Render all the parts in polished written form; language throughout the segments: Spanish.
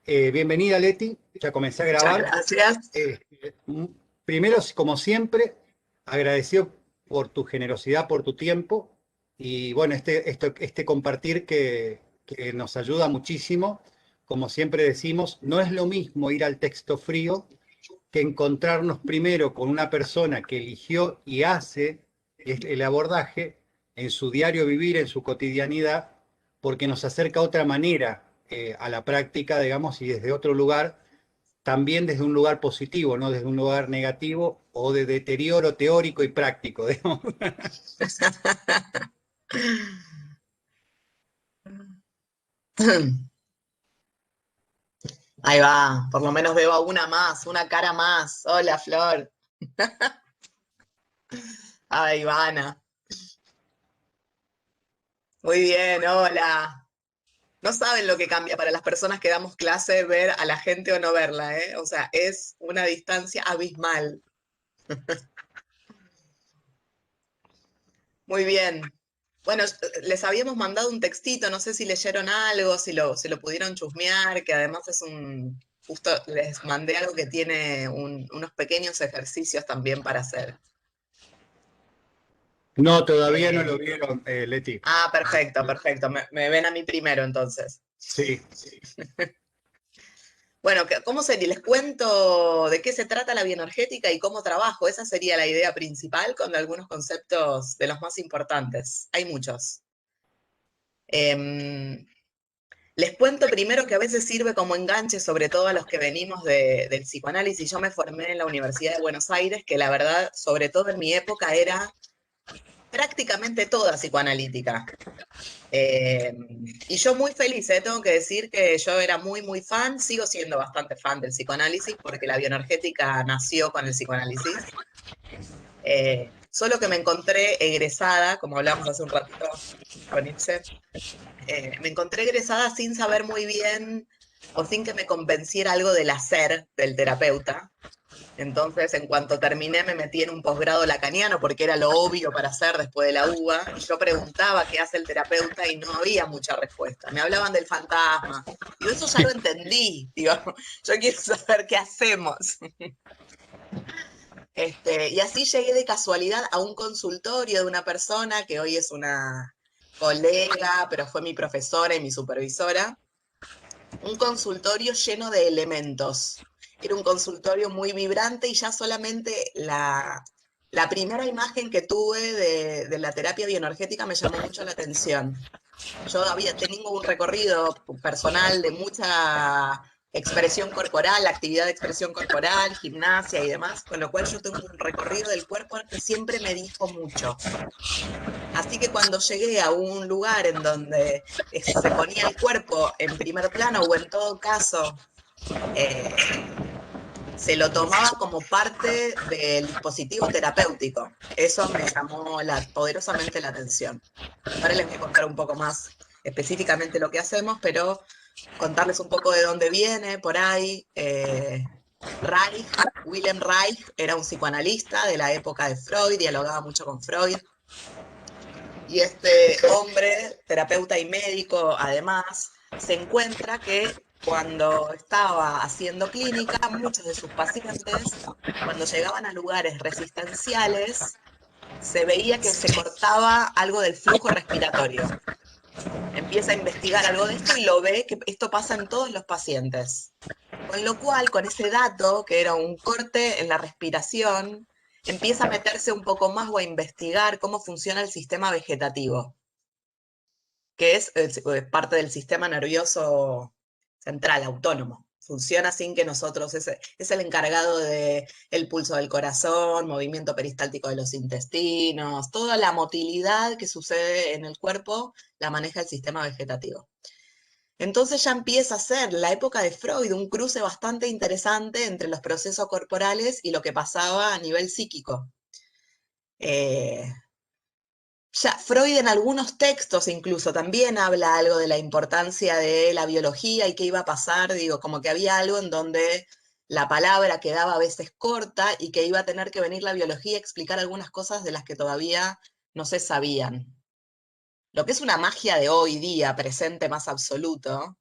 Bienvenida, Leti. Ya comencé a Muchas grabar. gracias. Eh, Primero, como siempre, agradecido por tu generosidad, por tu tiempo y bueno, este compartir que nos ayuda muchísimo. Como siempre decimos, no es lo mismo ir al texto frío que encontrarnos primero con una persona que eligió y hace el abordaje en su diario vivir, en su cotidianidad, porque nos acerca a otra manera a la práctica, digamos, y desde otro lugar, también desde un lugar positivo, no desde un lugar negativo o de deterioro teórico y práctico, digamos. Ahí va, por lo menos veo a una más, una cara más. Hola, Flor. Ay, Ivana. Muy bien, hola. No saben lo que cambia para las personas que damos clase ver a la gente o no verla, ¿eh? O sea, es una distancia abismal. Muy bien. Bueno, les habíamos mandado un textito, no sé si leyeron algo, si lo pudieron chusmear, que además es un, justo les mandé algo que tiene unos pequeños ejercicios también para hacer. No, todavía no lo Eh, vieron, Leti. perfecto, perfecto. Me ven a mí primero entonces. Sí. Bueno, ¿cómo sería? Les cuento de qué se trata la bioenergética y cómo trabajo. Esa sería la idea principal con algunos conceptos de los más importantes. Hay muchos. Em, Les cuento primero que a veces sirve como enganche, sobre todo a los que venimos del psicoanálisis. Yo me formé en la Universidad de Buenos Aires, que la verdad, sobre todo en mi época, era prácticamente toda psicoanalítica. Y yo muy feliz, tengo que decir que yo era muy, muy fan, sigo siendo bastante fan del psicoanálisis, porque la bioenergética nació con el psicoanálisis. Solo que me encontré egresada, como hablamos hace un ratito con Itze, me encontré egresada sin saber muy bien o sin que me convenciera algo del hacer del terapeuta. Entonces, en cuanto terminé, me metí en un posgrado lacaniano porque era lo obvio para hacer después de la UBA. Y yo preguntaba qué hace el terapeuta y no había mucha respuesta. Me hablaban del fantasma. Digo, eso ya lo entendí. Digo, yo quiero saber qué hacemos. Y así llegué de casualidad a un consultorio de una persona que hoy es una colega, pero fue mi profesora y mi supervisora, un consultorio lleno de elementos. Era un consultorio muy vibrante y ya solamente la primera imagen que tuve de la terapia bioenergética me llamó mucho la atención. Yo tengo un recorrido personal de mucha expresión corporal, actividad de expresión corporal, gimnasia y demás, con lo cual yo tengo un recorrido del cuerpo que siempre me dijo mucho. Así que cuando llegué a un lugar en donde se ponía el cuerpo en primer plano o en todo caso eh, se lo tomaba como parte del dispositivo terapéutico, eso me llamó poderosamente la atención. Ahora les voy a contar un poco más específicamente lo que hacemos, pero contarles un poco de dónde viene por ahí. Wilhelm Reich era un psicoanalista de la época de Freud, dialogaba mucho con Freud. Y este hombre, terapeuta y médico, además, se encuentra que cuando estaba haciendo clínica, muchos de sus pacientes, cuando llegaban a lugares resistenciales, se veía que se cortaba algo del flujo respiratorio. Empieza a investigar algo de esto y lo ve que esto pasa en todos los pacientes. Con lo cual, con ese dato, que era un corte en la respiración, empieza a meterse un poco más o a investigar cómo funciona el sistema vegetativo, que es parte del sistema nervioso central, autónomo. Funciona sin que nosotros, es el encargado del pulso del corazón, movimiento peristáltico de los intestinos, toda la motilidad que sucede en el cuerpo la maneja el sistema vegetativo. Entonces ya empieza a ser la época de Freud, un cruce bastante interesante entre los procesos corporales y lo que pasaba a nivel psíquico. Eh, Ya Freud en algunos textos incluso también habla algo de la importancia de la biología y qué iba a pasar, digo, como que había algo en donde la palabra quedaba a veces corta y que iba a tener que venir la biología a explicar algunas cosas de las que todavía no se sabían. Lo que es una magia de hoy día, presente más absoluto,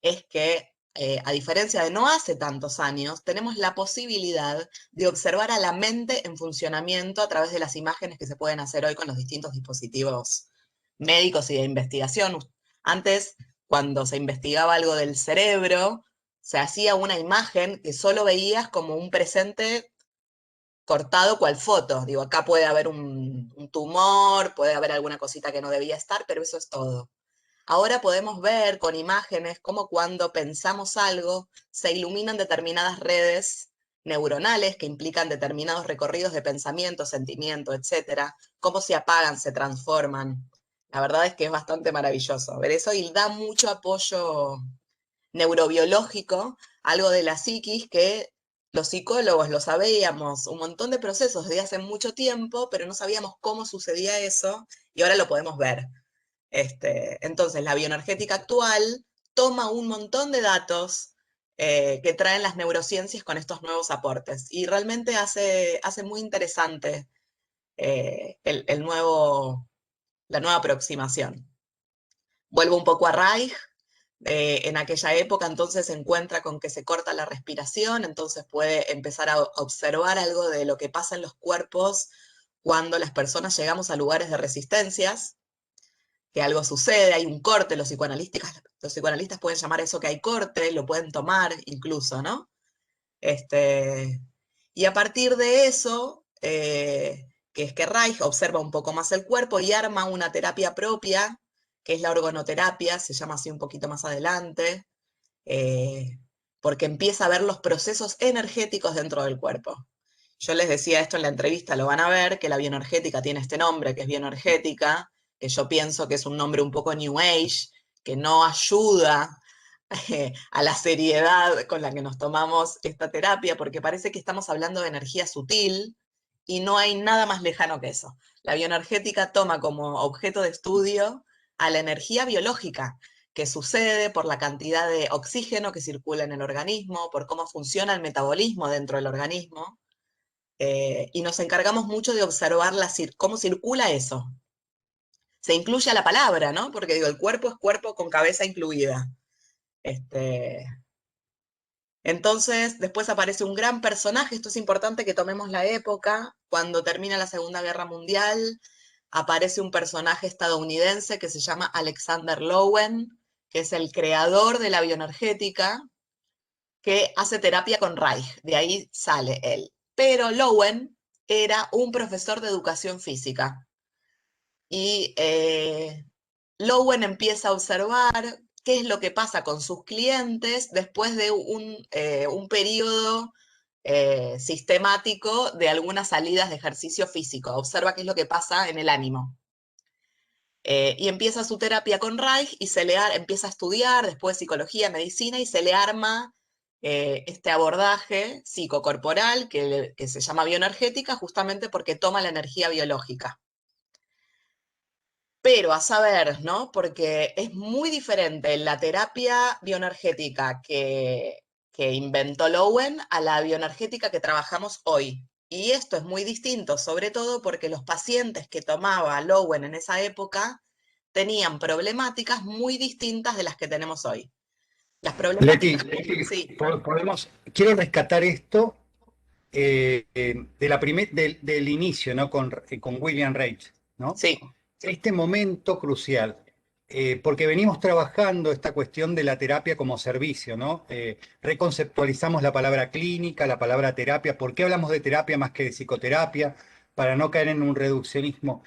es que a diferencia de no hace tantos años, tenemos la posibilidad de observar a la mente en funcionamiento a través de las imágenes que se pueden hacer hoy con los distintos dispositivos médicos y de investigación. Antes, cuando se investigaba algo del cerebro, se hacía una imagen que solo veías como un presente cortado cual foto. Digo, acá puede haber un tumor, puede haber alguna cosita que no debía estar, pero eso es todo. Ahora podemos ver con imágenes cómo cuando pensamos algo se iluminan determinadas redes neuronales que implican determinados recorridos de pensamiento, sentimiento, etcétera, cómo se apagan, se transforman. La verdad es que es bastante maravilloso ver eso y da mucho apoyo neurobiológico, algo de la psiquis que los psicólogos lo sabíamos, un montón de procesos desde hace mucho tiempo, pero no sabíamos cómo sucedía eso y ahora lo podemos ver. Entonces, la bioenergética actual toma un montón de datos que traen las neurociencias con estos nuevos aportes y realmente hace muy interesante la nueva aproximación. Vuelvo un poco a Reich. En aquella época entonces se encuentra con que se corta la respiración, entonces puede empezar a observar algo de lo que pasa en los cuerpos cuando las personas llegamos a lugares de resistencias, que algo sucede, hay un corte, los psicoanalistas pueden llamar eso que hay corte, lo pueden tomar incluso, ¿no? Y a partir de eso, que es que Reich observa un poco más el cuerpo y arma una terapia propia, que es la organoterapia, se llama así un poquito más adelante, porque empieza a ver los procesos energéticos dentro del cuerpo. Yo les decía esto en la entrevista, lo van a ver, que la bioenergética tiene este nombre, que es bioenergética, que yo pienso que es un nombre un poco New Age, que no ayuda a la seriedad con la que nos tomamos esta terapia, porque parece que estamos hablando de energía sutil y no hay nada más lejano que eso. La bioenergética toma como objeto de estudio a la energía biológica que sucede por la cantidad de oxígeno que circula en el organismo, por cómo funciona el metabolismo dentro del organismo, y nos encargamos mucho de observar cómo circula eso. Se incluye a la palabra, ¿no? Porque digo, el cuerpo es cuerpo con cabeza incluida. Entonces, después aparece un gran personaje, esto es importante que tomemos la época, cuando termina la Segunda Guerra Mundial, aparece un personaje estadounidense que se llama Alexander Lowen, que es el creador de la bioenergética, que hace terapia con Reich, de ahí sale él. Pero Lowen era un profesor de educación física y Lowen empieza a observar qué es lo que pasa con sus clientes después de un periodo sistemático de algunas salidas de ejercicio físico. Observa qué es lo que pasa en el ánimo. Y empieza su terapia con Reich y empieza a estudiar después psicología, medicina y se le arma este abordaje psicocorporal que se llama bioenergética justamente porque toma la energía biológica. Pero a saber, ¿no? Porque es muy diferente la terapia bioenergética que inventó Lowen a la bioenergética que trabajamos hoy. Y esto es muy distinto, sobre todo porque los pacientes que tomaba Lowen en esa época tenían problemáticas muy distintas de las que tenemos hoy. Las Leti, problemáticas, sí, quiero rescatar esto del inicio, ¿no? Con William Reich, ¿no? sí, Este momento crucial, porque venimos trabajando esta cuestión de la terapia como servicio, ¿no? Reconceptualizamos la palabra clínica, la palabra terapia. ¿Por qué hablamos de terapia más que de psicoterapia? Para no caer en un reduccionismo.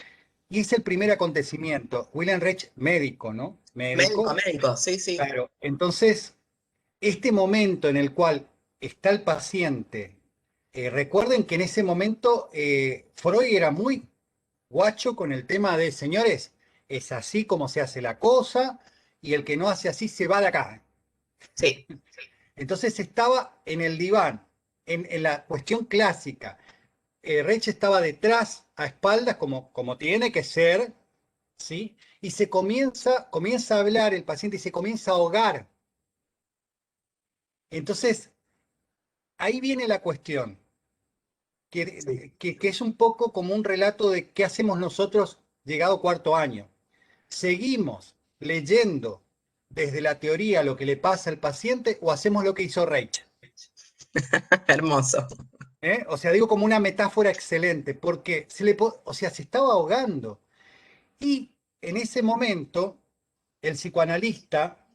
Y es el primer acontecimiento. William Reich, médico, ¿no? Médico. médico, sí, sí, Claro. Entonces, este momento en el cual está el paciente, recuerden que en ese momento Freud era muy guacho con el tema de, señores, es así como se hace la cosa y el que no hace así se va de acá. sí, Entonces estaba en el diván, en la cuestión clásica. Reich estaba detrás, a espaldas, como tiene que ser, ¿sí? Y comienza a hablar el paciente y se comienza a ahogar. Entonces, ahí viene la cuestión, que es un poco como un relato de qué hacemos nosotros llegado cuarto año. Seguimos leyendo desde la teoría lo que le pasa al paciente o hacemos lo que hizo Reich. Hermoso. O sea, digo como una metáfora excelente, porque o sea, se estaba ahogando. Y en ese momento, el psicoanalista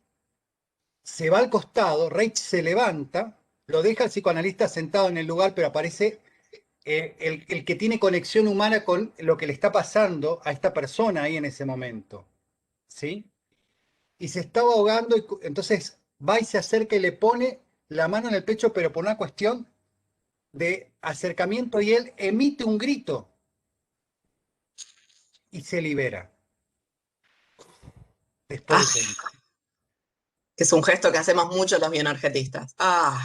se va al costado, Reich se levanta, lo deja el psicoanalista sentado en el lugar, pero aparece el que tiene conexión humana con lo que le está pasando a esta persona ahí en ese momento. ¿Sí? Y se estaba ahogando, y entonces va y se acerca y le pone la mano en el pecho, pero por una cuestión de acercamiento, y él emite un grito y se libera después de ese Ah, grito. es un gesto que hacemos mucho los bioenergetistas. Ah,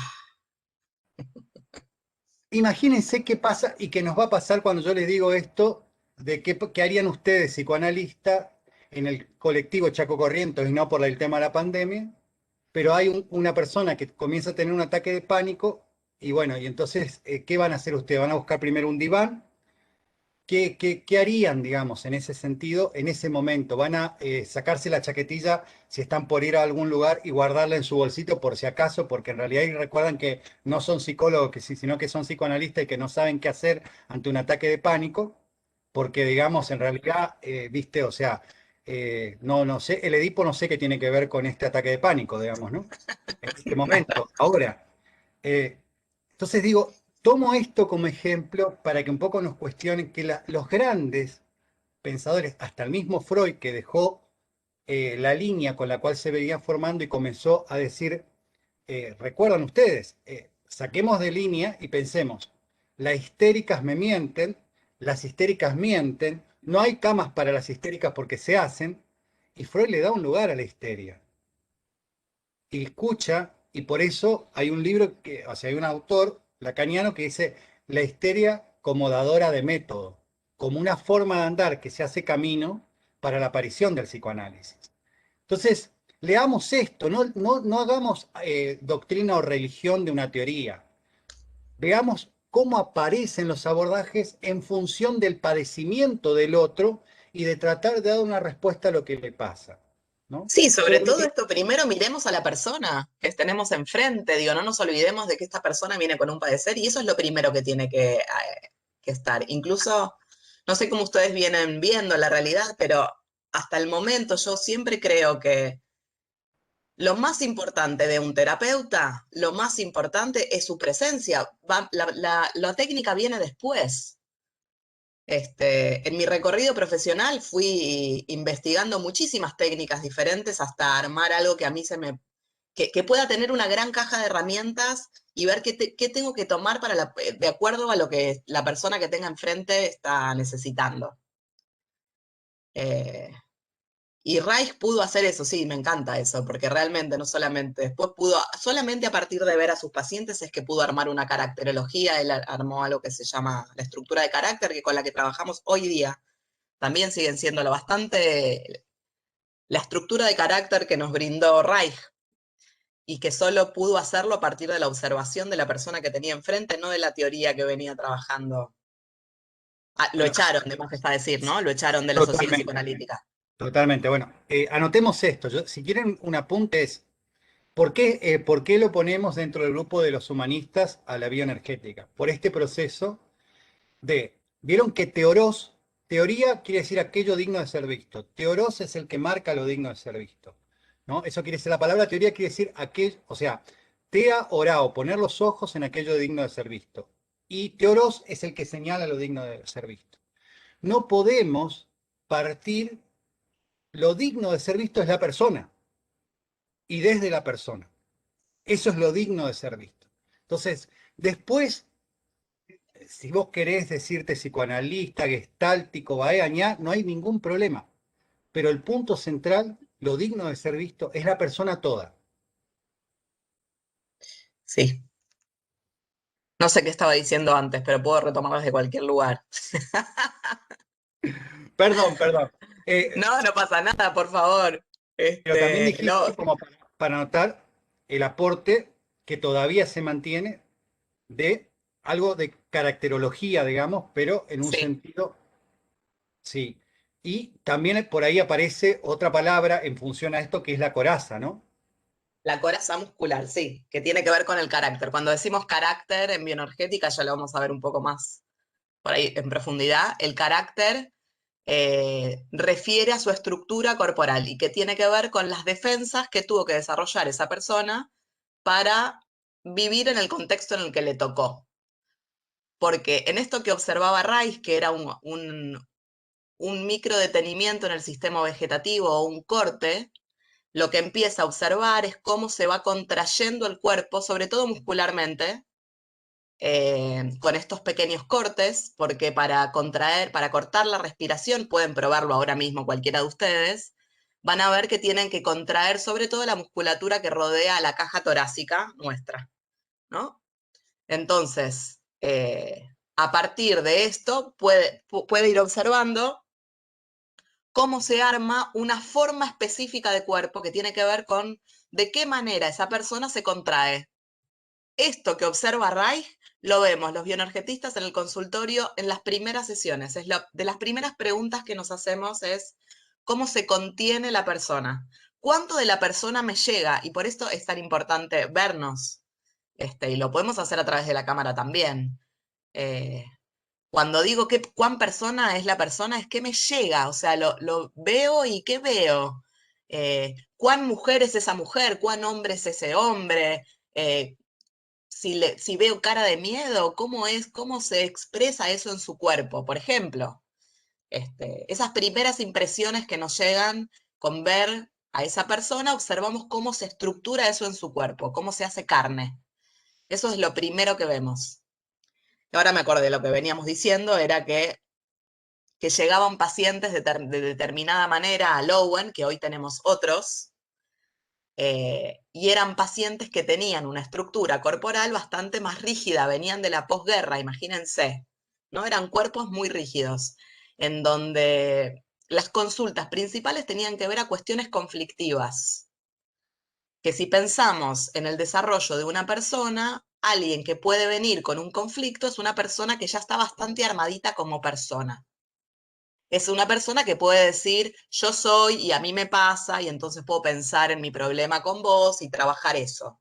Imagínense qué pasa y qué nos va a pasar cuando yo les digo esto, de qué harían ustedes, psicoanalistas, en el colectivo Chaco Corrientos y no por el tema de la pandemia, pero hay una persona que comienza a tener un ataque de pánico y bueno, y entonces, ¿qué van a hacer ustedes? ¿Van a buscar primero un diván? ¿Qué harían, digamos, en ese sentido, en ese momento? ¿Van a sacarse la chaquetilla si están por ir a algún lugar y guardarla en su bolsito por si acaso? Porque en realidad y recuerdan que no son psicólogos, sino que son psicoanalistas y que no saben qué hacer ante un ataque de pánico, porque, digamos, en realidad, viste, o sea, no sé, el Edipo no sé qué tiene que ver con este ataque de pánico, digamos, ¿no? En este momento, ahora. Eh, entonces digo, tomo esto como ejemplo para que un poco nos cuestionen que los grandes pensadores, hasta el mismo Freud, que dejó la línea con la cual se veía formando y comenzó a decir, recuerdan ustedes, saquemos de línea y pensemos, las histéricas me mienten, las histéricas mienten, no hay camas para las histéricas porque se hacen, y Freud le da un lugar a la histeria y escucha, y por eso hay un libro que, o sea, hay un autor lacaniano que dice la histeria como dadora de método, como una forma de andar que se hace camino para la aparición del psicoanálisis. Entonces, leamos esto, no hagamos doctrina o religión de una teoría, veamos cómo aparecen los abordajes en función del padecimiento del otro y de tratar de dar una respuesta a lo que le pasa, ¿no? sí, Yo sobre creo todo que esto, primero miremos a la persona que tenemos enfrente, digo, no nos olvidemos de que esta persona viene con un padecer y eso es lo primero que tiene que estar. Incluso, no sé cómo ustedes vienen viendo la realidad, pero hasta el momento yo siempre creo que lo más importante de un terapeuta, lo más importante es su presencia. La técnica viene después. En mi recorrido profesional fui investigando muchísimas técnicas diferentes hasta armar algo que a mí que pueda tener una gran caja de herramientas y ver qué tengo que tomar de acuerdo a lo que la persona que tenga enfrente está necesitando. Eh, y Reich pudo hacer eso, sí, me encanta eso, porque realmente no solamente, después pudo, solamente a partir de ver a sus pacientes es que pudo armar una caracterología, él armó algo que se llama la estructura de carácter, que con la que trabajamos hoy día también siguen siendo lo bastante la estructura de carácter que nos brindó Reich y que solo pudo hacerlo a partir de la observación de la persona que tenía enfrente, no de la teoría que venía trabajando. Ah, lo bueno, echaron, de más está decir, ¿no? Lo echaron de la sociedad totalmente. psicoanalítica. Totalmente. Bueno, anotemos esto. Si quieren un apunte es, por qué lo ponemos dentro del grupo de los humanistas a la bioenergética? Por este proceso vieron que teoría quiere decir aquello digno de ser visto. Teoros es el que marca lo digno de ser visto. ¿No? Eso quiere decir, la palabra teoría quiere decir aquello, o sea, tea orao, poner los ojos en aquello digno de ser visto. Y teoros es el que señala lo digno de ser visto. No podemos partir, lo digno de ser visto es la persona y desde la persona. Eso es lo digno de ser visto. Entonces, después, si vos querés decirte psicoanalista, gestáltico, baeñá, no hay ningún problema. Pero el punto central, lo digno de ser visto, es la persona toda. Sí. No sé qué estaba diciendo antes, pero puedo retomarlo desde cualquier lugar. Perdón, perdón. Eh, No, no pasa nada, por favor. pero también No, dijiste, como para notar, el aporte que todavía se mantiene de algo de caracterología, digamos, pero en un sí. sentido, sí. Y también por ahí aparece otra palabra en función a esto, que es la coraza, ¿no? La coraza muscular, sí, que tiene que ver con el carácter. Cuando decimos carácter en bioenergética, ya lo vamos a ver un poco más por ahí en profundidad, el carácter refiere a su estructura corporal y que tiene que ver con las defensas que tuvo que desarrollar esa persona para vivir en el contexto en el que le tocó. Porque en esto que observaba Rice, que era un micro detenimiento en el sistema vegetativo o un corte, lo que empieza a observar es cómo se va contrayendo el cuerpo, sobre todo muscularmente, con estos pequeños cortes, porque para contraer, para cortar la respiración, pueden probarlo ahora mismo cualquiera de ustedes, van a ver que tienen que contraer sobre todo la musculatura que rodea a la caja torácica nuestra, ¿no? Entonces, a partir de esto puede ir observando cómo se arma una forma específica de cuerpo que tiene que ver con de qué manera esa persona se contrae. Esto que observa Reich lo vemos los bioenergetistas en el consultorio en las primeras sesiones. De las primeras preguntas que nos hacemos es cómo se contiene la persona. ¿Cuánto de la persona me llega? Y por esto es tan importante vernos. Y lo podemos hacer a través de la cámara también. Eh, Cuando digo cuán persona es la persona, es qué me llega. O sea, lo veo y qué veo. ¿Cuán mujer es esa mujer? ¿Cuán hombre es ese hombre? Si veo cara de miedo, cómo se expresa eso en su cuerpo. Por ejemplo, esas primeras impresiones que nos llegan con ver a esa persona, observamos cómo se estructura eso en su cuerpo, cómo se hace carne. Eso es lo primero que vemos. Y ahora me acordé, lo que veníamos diciendo era que llegaban pacientes de determinada manera a Lowen, que hoy tenemos otros, y eran pacientes que tenían una estructura corporal bastante más rígida, venían de la posguerra, imagínense, ¿no? Eran cuerpos muy rígidos, en donde las consultas principales tenían que ver a cuestiones conflictivas, que si pensamos en el desarrollo de una persona, alguien que puede venir con un conflicto es una persona que ya está bastante armadita como persona. Es una persona que puede decir, yo soy y a mí me pasa, y entonces puedo pensar en mi problema con vos y trabajar eso.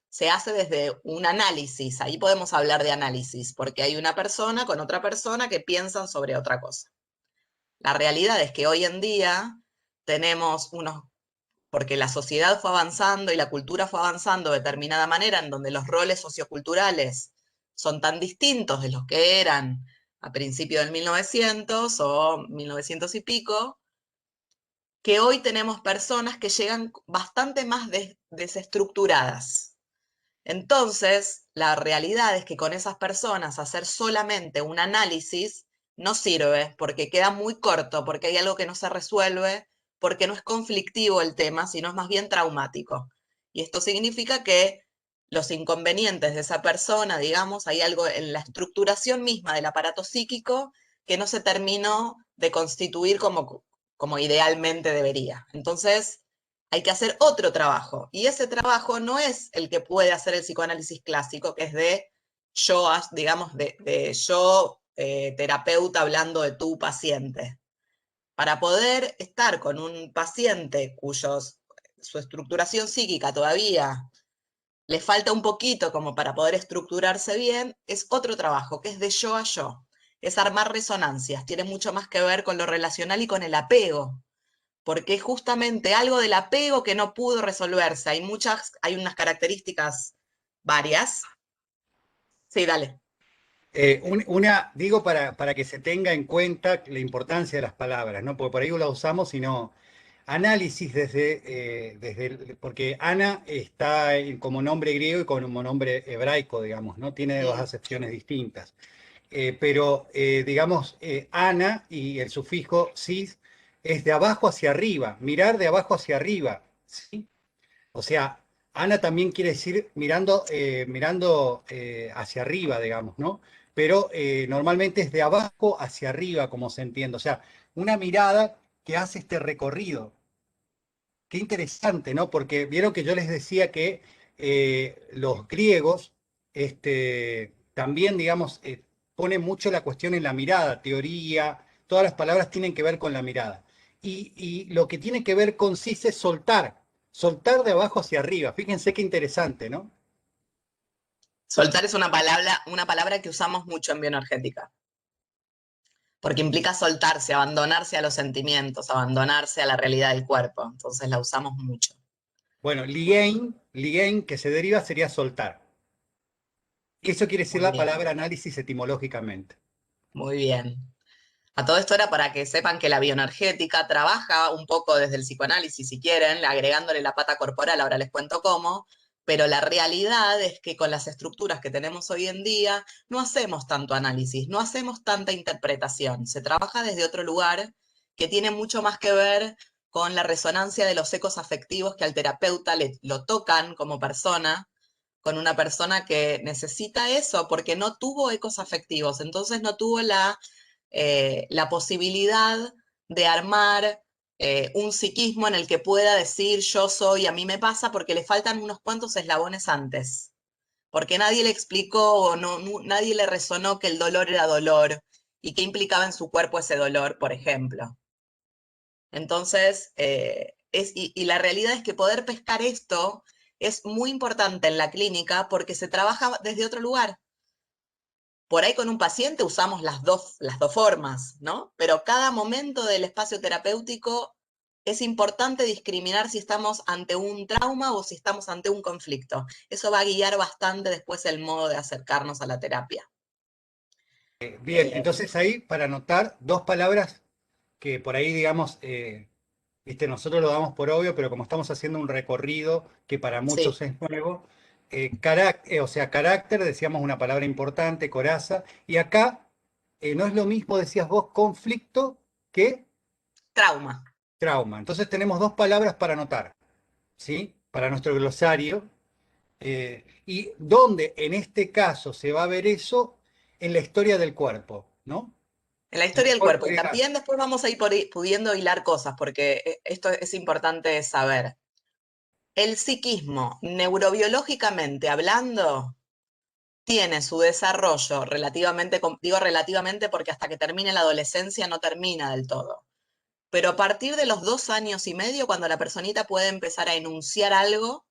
Se hace desde un análisis, ahí podemos hablar de análisis, porque hay una persona con otra persona que piensan sobre otra cosa. La realidad es que hoy en día tenemos porque la sociedad fue avanzando y la cultura fue avanzando de determinada manera, en donde los roles socioculturales son tan distintos de los que eran a principios del 1900 o 1900 y pico, que hoy tenemos personas que llegan bastante más desestructuradas. Entonces, la realidad es que con esas personas hacer solamente un análisis no sirve porque queda muy corto, porque hay algo que no se resuelve, porque no es conflictivo el tema, sino es más bien traumático. Y esto significa que los inconvenientes de esa persona, digamos, hay algo en la estructuración misma del aparato psíquico que no se terminó de constituir como idealmente debería. Entonces, hay que hacer otro trabajo. Y ese trabajo no es el que puede hacer el psicoanálisis clásico, que es de yo, digamos, de yo, terapeuta, hablando de tu paciente. Para poder estar con un paciente su estructuración psíquica todavía le falta un poquito como para poder estructurarse bien, es otro trabajo, que es de yo a yo. Es armar resonancias, tiene mucho más que ver con lo relacional y con el apego, porque es justamente algo del apego que no pudo resolverse. Hay unas características varias. Sí, dale. Digo para que se tenga en cuenta la importancia de las palabras, ¿no? Porque por ahí la usamos, sino análisis porque Ana está como nombre griego y como nombre hebraico, digamos, ¿no? Tiene dos Mm, acepciones distintas. Pero digamos, Ana y el sufijo cis es de abajo hacia arriba, mirar de abajo hacia arriba, ¿sí? O sea, Ana también quiere decir mirando hacia arriba, digamos, ¿no? Pero normalmente es de abajo hacia arriba, como se entiende. O sea, una mirada que hace este recorrido. Qué interesante, ¿no? Porque vieron que yo les decía que los griegos también, digamos, ponen mucho la cuestión en la mirada, teoría, todas las palabras tienen que ver con la mirada. Y lo que tiene que ver con CIS es soltar, soltar de abajo hacia arriba. Fíjense qué interesante, ¿no? Soltar es una palabra que usamos mucho en bioenergética, porque implica soltarse, abandonarse a los sentimientos, abandonarse a la realidad del cuerpo. Entonces la usamos mucho. Bueno, Lien, que se deriva, sería soltar. Eso quiere decir Muy la bien, palabra análisis etimológicamente. muy bien. A todo esto era para que sepan que la bioenergética trabaja un poco desde el psicoanálisis, si quieren, agregándole la pata corporal, ahora les cuento cómo, pero la realidad es que con las estructuras que tenemos hoy en día no hacemos tanto análisis, no hacemos tanta interpretación, se trabaja desde otro lugar que tiene mucho más que ver con la resonancia de los ecos afectivos que al terapeuta lo tocan como persona, con una persona que necesita eso porque no tuvo ecos afectivos, entonces no tuvo la posibilidad de armar un psiquismo en el que pueda decir yo soy, a mí me pasa, porque le faltan unos cuantos eslabones antes, porque nadie le explicó o nadie le resonó que el dolor era dolor y qué implicaba en su cuerpo ese dolor, por ejemplo. Entonces, y la realidad es que poder pescar esto es muy importante en la clínica porque se trabaja desde otro lugar. Por ahí con un paciente usamos las dos formas, ¿no? Pero cada momento del espacio terapéutico es importante discriminar si estamos ante un trauma o si estamos ante un conflicto. Eso va a guiar bastante después el modo de acercarnos a la terapia. Bien, Eh, entonces ahí para anotar dos palabras que por ahí, digamos, viste, nosotros lo damos por obvio, pero como estamos haciendo un recorrido que para sí, muchos es nuevo, o sea, carácter, decíamos una palabra importante, coraza, y acá no es lo mismo, decías vos, conflicto que trauma. trauma. Entonces tenemos dos palabras para anotar, ¿sí? Para nuestro glosario. Y dónde en este caso se va a ver eso en la historia del cuerpo, ¿no? En la En historia el del cuerpo cuerpo. Y legal. también después vamos a ir pudiendo hilar cosas, porque esto es importante saber. El psiquismo, neurobiológicamente hablando, tiene su desarrollo relativamente, digo relativamente porque hasta que termine la adolescencia no termina del todo. Pero a partir de los 2 años y medio, cuando la personita puede empezar a enunciar algo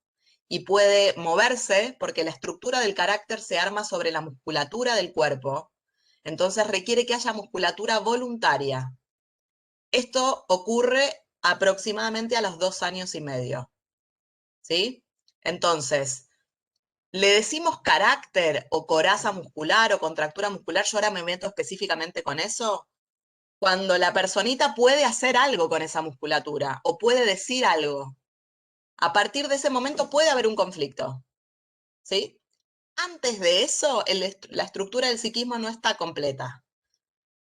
y puede moverse, porque la estructura del carácter se arma sobre la musculatura del cuerpo, entonces requiere que haya musculatura voluntaria. Esto ocurre aproximadamente a los 2 años y medio, ¿sí? Entonces, le decimos carácter o coraza muscular o contractura muscular, yo ahora me meto específicamente con eso, cuando la personita puede hacer algo con esa musculatura o puede decir algo. A partir de ese momento puede haber un conflicto, ¿sí? Antes de eso, la estructura del psiquismo no está completa.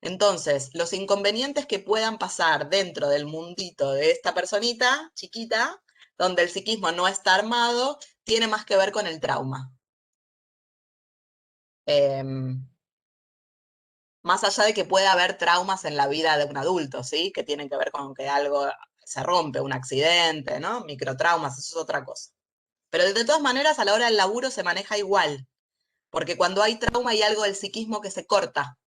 Entonces, los inconvenientes que puedan pasar dentro del mundito de esta personita chiquita, donde el psiquismo no está armado, tiene más que ver con el trauma. Más allá de que pueda haber traumas en la vida de un adulto, ¿sí? Que tienen que ver con que algo se rompe, un accidente, ¿no? Microtraumas, eso es otra cosa. Pero de todas maneras, a la hora del laburo se maneja igual, porque cuando hay trauma hay algo del psiquismo que se corta,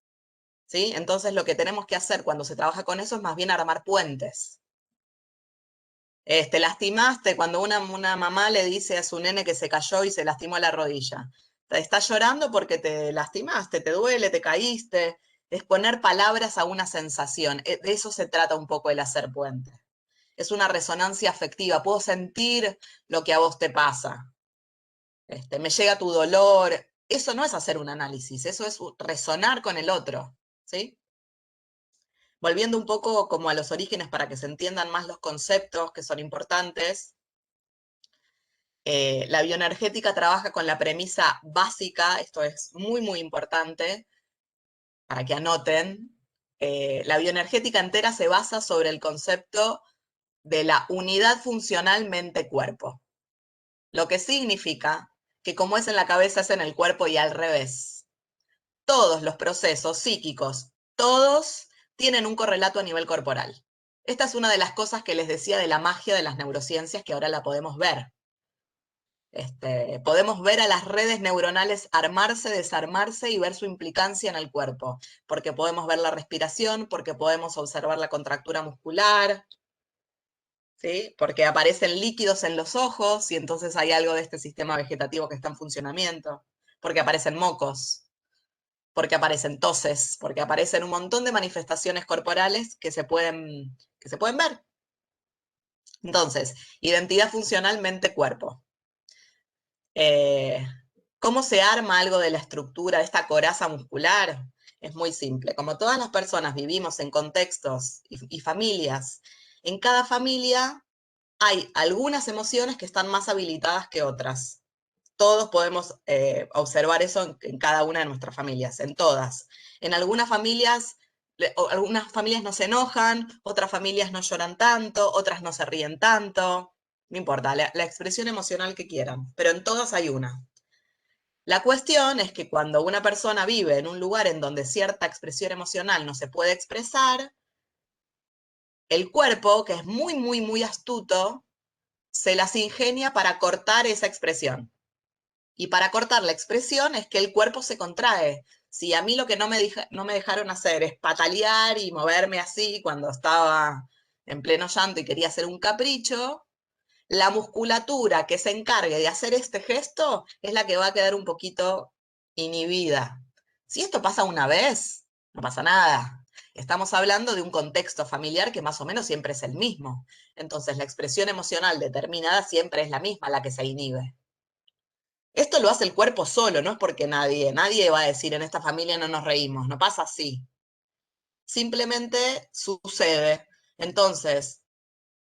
¿sí? Entonces lo que tenemos que hacer cuando se trabaja con eso es más bien armar puentes. Lastimaste cuando una mamá le dice a su nene que se cayó y se lastimó la rodilla. Te estás llorando porque te lastimaste, te duele, te caíste. Es poner palabras a una sensación. De eso se trata un poco el hacer puente. Es una resonancia afectiva. Puedo sentir lo que a vos te pasa. Me llega tu dolor. Eso no es hacer un análisis, eso es resonar con el otro, ¿sí? Volviendo un poco como a los orígenes para que se entiendan más los conceptos que son importantes. La bioenergética trabaja con la premisa básica, esto es muy, muy importante, para que anoten. La bioenergética entera se basa sobre el concepto de la unidad funcional mente-cuerpo, lo que significa que como es en la cabeza es en el cuerpo y al revés. Todos los procesos psíquicos, todos tienen un correlato a nivel corporal. Esta es una de las cosas que les decía de la magia de las neurociencias que ahora la podemos ver. Podemos ver a las redes neuronales armarse, desarmarse y ver su implicancia en el cuerpo, porque podemos ver la respiración, porque podemos observar la contractura muscular, ¿sí? Porque aparecen líquidos en los ojos y entonces hay algo de este sistema vegetativo que está en funcionamiento, porque aparecen mocos, porque aparecen toses, porque aparecen un montón de manifestaciones corporales que se pueden ver. Entonces, identidad funcional mente-cuerpo. ¿Cómo se arma algo de la estructura de esta coraza muscular? Es muy simple. Como todas las personas vivimos en contextos y familias, en cada familia hay algunas emociones que están más habilitadas que otras. Todos podemos observar eso en cada una de nuestras familias, en todas. En algunas familias no se enojan, otras familias no lloran tanto, otras no se ríen tanto. No importa, la expresión emocional que quieran, pero en todas hay una. La cuestión es que cuando una persona vive en un lugar en donde cierta expresión emocional no se puede expresar, el cuerpo, que es muy, muy, muy astuto, se las ingenia para cortar esa expresión. Y para cortar la expresión es que el cuerpo se contrae. Si a mí lo que no me dejaron hacer es patalear y moverme así cuando estaba en pleno llanto y quería hacer un capricho, la musculatura que se encargue de hacer este gesto es la que va a quedar un poquito inhibida. Si esto pasa una vez, no pasa nada. Estamos hablando de un contexto familiar que más o menos siempre es el mismo. Entonces, la expresión emocional determinada siempre es la misma, la que se inhibe. Esto lo hace el cuerpo solo, no es porque nadie va a decir en esta familia no nos reímos, no pasa así. Simplemente sucede. Entonces,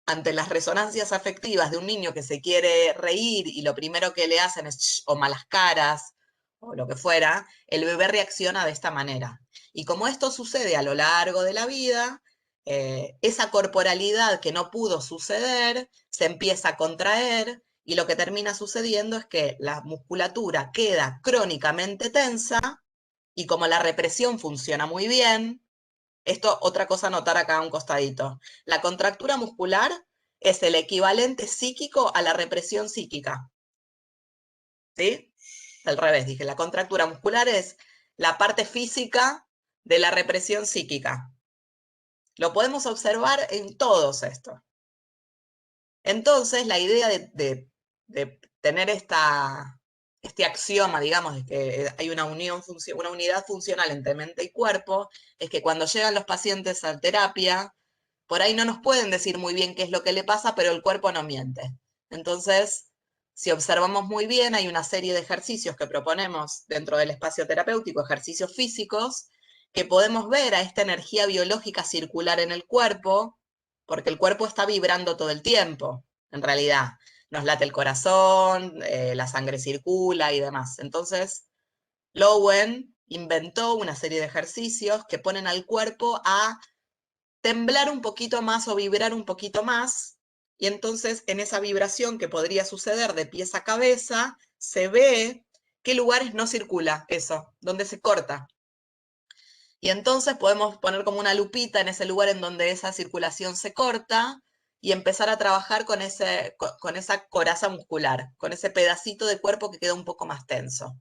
ante las resonancias afectivas de un niño que se quiere reír y lo primero que le hacen es o malas caras o lo que fuera, el bebé reacciona de esta manera. Y como esto sucede a lo largo de la vida, esa corporalidad que no pudo suceder se empieza a contraer y lo que termina sucediendo es que la musculatura queda crónicamente tensa y como la represión funciona muy bien, esto otra cosa a notar acá a un costadito, la contractura muscular es el equivalente psíquico a la represión psíquica, ¿sí? Al revés, dije, la contractura muscular es la parte física de la represión psíquica. Lo podemos observar en todos estos. Entonces, la idea de tener este axioma, digamos, de que hay una unidad funcional entre mente y cuerpo, es que cuando llegan los pacientes a terapia, por ahí no nos pueden decir muy bien qué es lo que le pasa, pero el cuerpo no miente. Entonces, si observamos muy bien, hay una serie de ejercicios que proponemos dentro del espacio terapéutico, ejercicios físicos, que podemos ver a esta energía biológica circular en el cuerpo, porque el cuerpo está vibrando todo el tiempo, en realidad. Nos late el corazón, la sangre circula y demás. Entonces, Lowen inventó una serie de ejercicios que ponen al cuerpo a temblar un poquito más o vibrar un poquito más, y entonces en esa vibración que podría suceder de pies a cabeza, se ve qué lugares no circula eso, donde se corta. Y entonces podemos poner como una lupita en ese lugar en donde esa circulación se corta y empezar a trabajar con esa coraza muscular, con ese pedacito de cuerpo que queda un poco más tenso.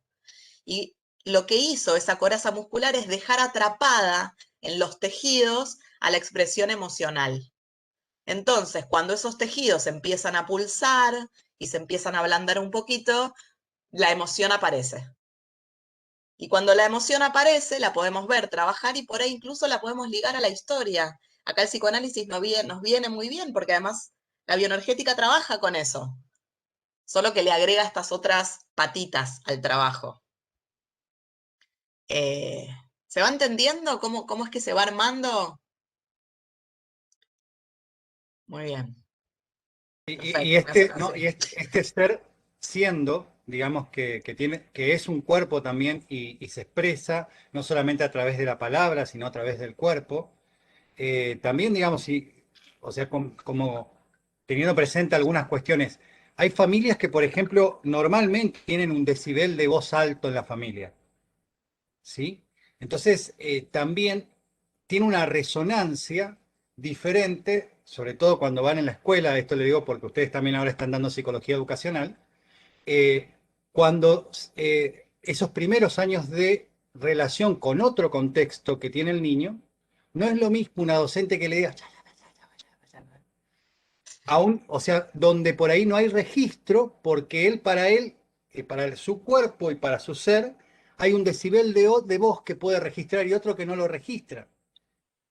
Y lo que hizo esa coraza muscular es dejar atrapada en los tejidos a la expresión emocional. Entonces, cuando esos tejidos empiezan a pulsar y se empiezan a ablandar un poquito, la emoción aparece. Y cuando la emoción aparece, la podemos ver, trabajar y por ahí incluso la podemos ligar a la historia. Acá el psicoanálisis nos viene muy bien porque además la bioenergética trabaja con eso, solo que le agrega estas otras patitas al trabajo. ¿Se va entendiendo cómo es que se va armando? Muy bien. Y Perfecto, me hacen ¿no? así. Este ser siendo, digamos, que es un cuerpo también y se expresa no solamente a través de la palabra, sino a través del cuerpo, también, digamos, o sea, como teniendo presente algunas cuestiones, hay familias que, por ejemplo, normalmente tienen un decibel de voz alto en la familia, ¿sí? Entonces, también tiene una resonancia diferente, sobre todo cuando van en la escuela, esto le digo porque ustedes también ahora están dando psicología educacional, eh, cuando esos primeros años de relación con otro contexto que tiene el niño, no es lo mismo una docente que le diga, aún, o sea, donde por ahí no hay registro, porque para él, para su cuerpo y para su ser, hay un decibel de voz que puede registrar y otro que no lo registra.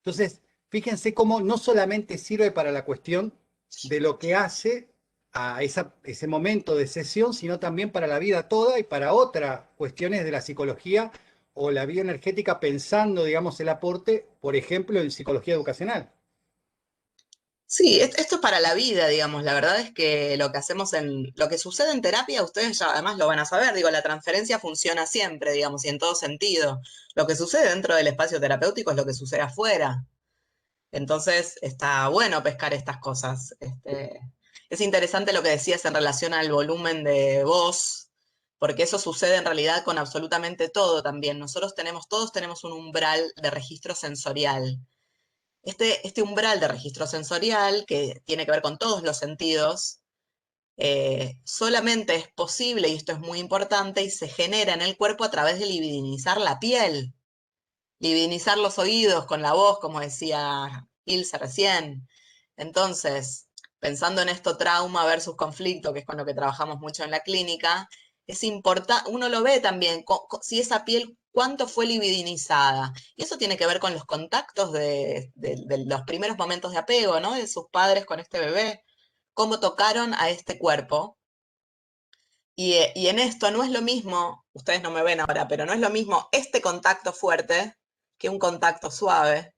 Entonces, fíjense cómo no solamente sirve para la cuestión de lo que hace a ese momento de sesión, sino también para la vida toda y para otras cuestiones de la psicología o la bioenergética, pensando, digamos, el aporte, por ejemplo, en psicología educacional. Sí, esto es para la vida, digamos. La verdad es que lo que hacemos lo que sucede en terapia, ustedes ya además lo van a saber. Digo, la transferencia funciona siempre, digamos, y en todo sentido. Lo que sucede dentro del espacio terapéutico es lo que sucede afuera. Entonces, está bueno pescar estas cosas. Es interesante lo que decías en relación al volumen de voz, porque eso sucede en realidad con absolutamente todo también. Todos tenemos un umbral de registro sensorial. Este umbral de registro sensorial, que tiene que ver con todos los sentidos, solamente es posible, y esto es muy importante, y se genera en el cuerpo a través de libidinizar la piel, libidinizar los oídos con la voz, como decía Ilse recién. Entonces, pensando en esto, trauma versus conflicto, que es con lo que trabajamos mucho en la clínica, es importante, uno lo ve también, si esa piel, cuánto fue libidinizada. Y eso tiene que ver con los contactos de los primeros momentos de apego, ¿no? De sus padres con este bebé, cómo tocaron a este cuerpo. Y en esto no es lo mismo, ustedes no me ven ahora, pero no es lo mismo este contacto fuerte que un contacto suave.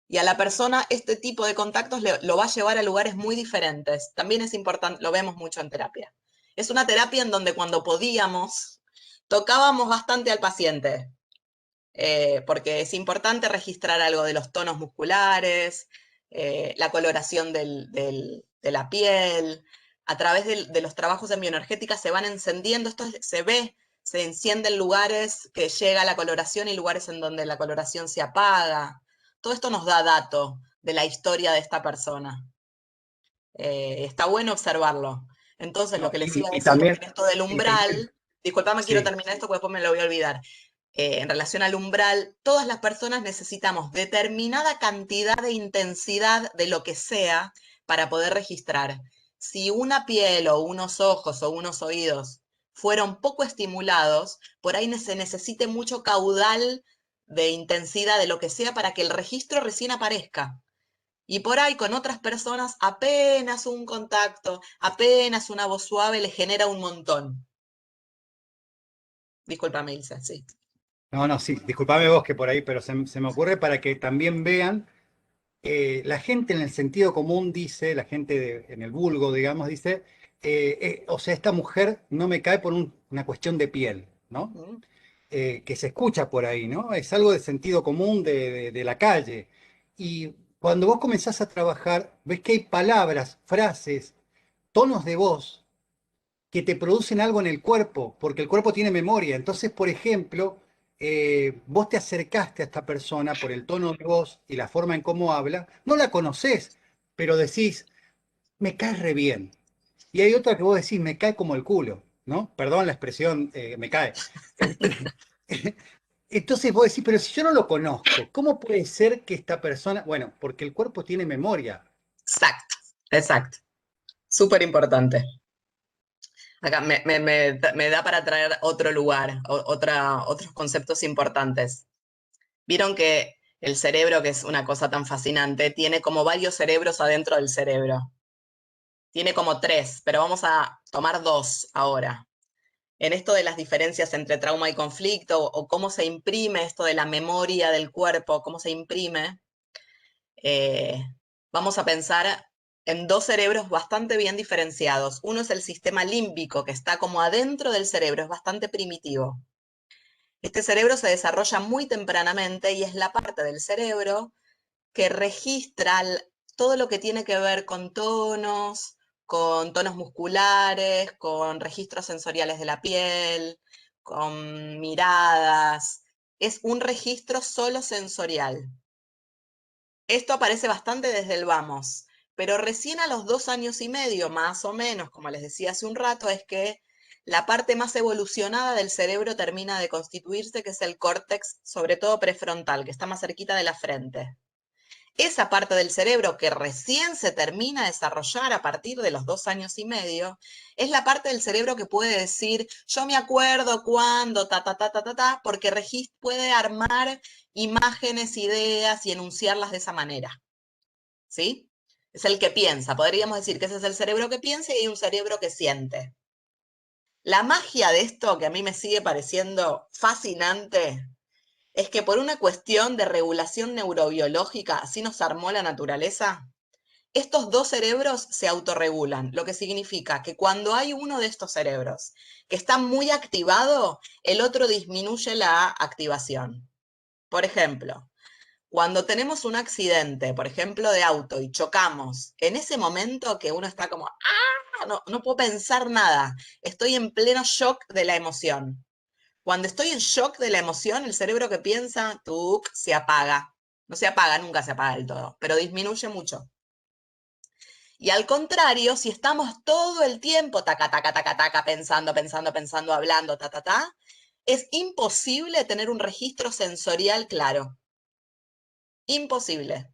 Y a la persona este tipo de contactos lo va a llevar a lugares muy diferentes. También es importante, lo vemos mucho en terapia. Es una terapia en donde cuando podíamos, tocábamos bastante al paciente, porque es importante registrar algo de los tonos musculares, la coloración de la piel. A través de los trabajos en bioenergética se van encendiendo, se ve, se encienden lugares que llega la coloración y lugares en donde la coloración se apaga. Todo esto nos da dato de la historia de esta persona. Está bueno observarlo. Entonces, lo No, que les iba a y decir, porque también, en esto del y también, umbral, disculpame, quiero sí, terminar esto porque después me lo voy a olvidar. En relación al umbral, todas las personas necesitamos determinada cantidad de intensidad de lo que sea para poder registrar. Si una piel o unos ojos o unos oídos fueron poco estimulados, por ahí se necesite mucho caudal de intensidad de lo que sea para que el registro recién aparezca. Y por ahí con otras personas apenas un contacto, apenas una voz suave le genera un montón. Discúlpame, Ilse, sí. no, no, sí, disculpame vos que por ahí, pero se me ocurre para que también vean, la gente en el sentido común dice, la gente en el vulgo, digamos, dice, o sea, esta mujer no me cae por una cuestión de piel, ¿no? Mm. Que se escucha por ahí, ¿no? Es algo de sentido común de la calle. Y cuando vos comenzás a trabajar, ves que hay palabras, frases, tonos de voz que te producen algo en el cuerpo, porque el cuerpo tiene memoria. Entonces, por ejemplo, vos te acercaste a esta persona por el tono de voz y la forma en cómo habla, no la conocés, pero decís, me cae re bien. Y hay otra que vos decís, me cae como el culo, ¿no? Perdón la expresión, me cae. Entonces vos decís, pero si yo no lo conozco, ¿cómo puede ser que esta persona, bueno, porque el cuerpo tiene memoria? Exacto, exacto. Súper importante. Acá me da para traer otro lugar, otros conceptos importantes. Vieron que el cerebro, que es una cosa tan fascinante, tiene como varios cerebros adentro del cerebro. Tiene como tres, pero vamos a tomar dos ahora. En esto de las diferencias entre trauma y conflicto, o cómo se imprime esto de la memoria del cuerpo, cómo se imprime, eh, vamos a pensar en dos cerebros bastante bien diferenciados. Uno es el sistema límbico, que está como adentro del cerebro, es bastante primitivo. Este cerebro se desarrolla muy tempranamente y es la parte del cerebro que registra todo lo que tiene que ver con tonos musculares, con registros sensoriales de la piel, con miradas. Es un registro solo sensorial. Esto aparece bastante desde el vamos, pero recién a los 2 años y medio, más o menos, como les decía hace un rato, es que la parte más evolucionada del cerebro termina de constituirse, que es el córtex, sobre todo prefrontal, que está más cerquita de la frente. Esa parte del cerebro que recién se termina de desarrollar a partir de los 2 años y medio, es la parte del cerebro que puede decir, yo me acuerdo cuando, porque puede armar imágenes, ideas y enunciarlas de esa manera. ¿Sí? Es el que piensa. Podríamos decir que ese es el cerebro que piensa y hay un cerebro que siente. La magia de esto, que a mí me sigue pareciendo fascinante, es que por una cuestión de regulación neurobiológica, así nos armó la naturaleza, estos dos cerebros se autorregulan, lo que significa que cuando hay uno de estos cerebros que está muy activado, el otro disminuye la activación. Por ejemplo, cuando tenemos un accidente, por ejemplo, de auto y chocamos, en ese momento que uno está como, ¡ah! No puedo pensar nada, estoy en pleno shock de la emoción. Cuando estoy en shock de la emoción, el cerebro que piensa, se apaga. No se apaga, nunca se apaga del todo, pero disminuye mucho. Y al contrario, si estamos todo el tiempo, pensando, hablando, es imposible tener un registro sensorial claro. Imposible.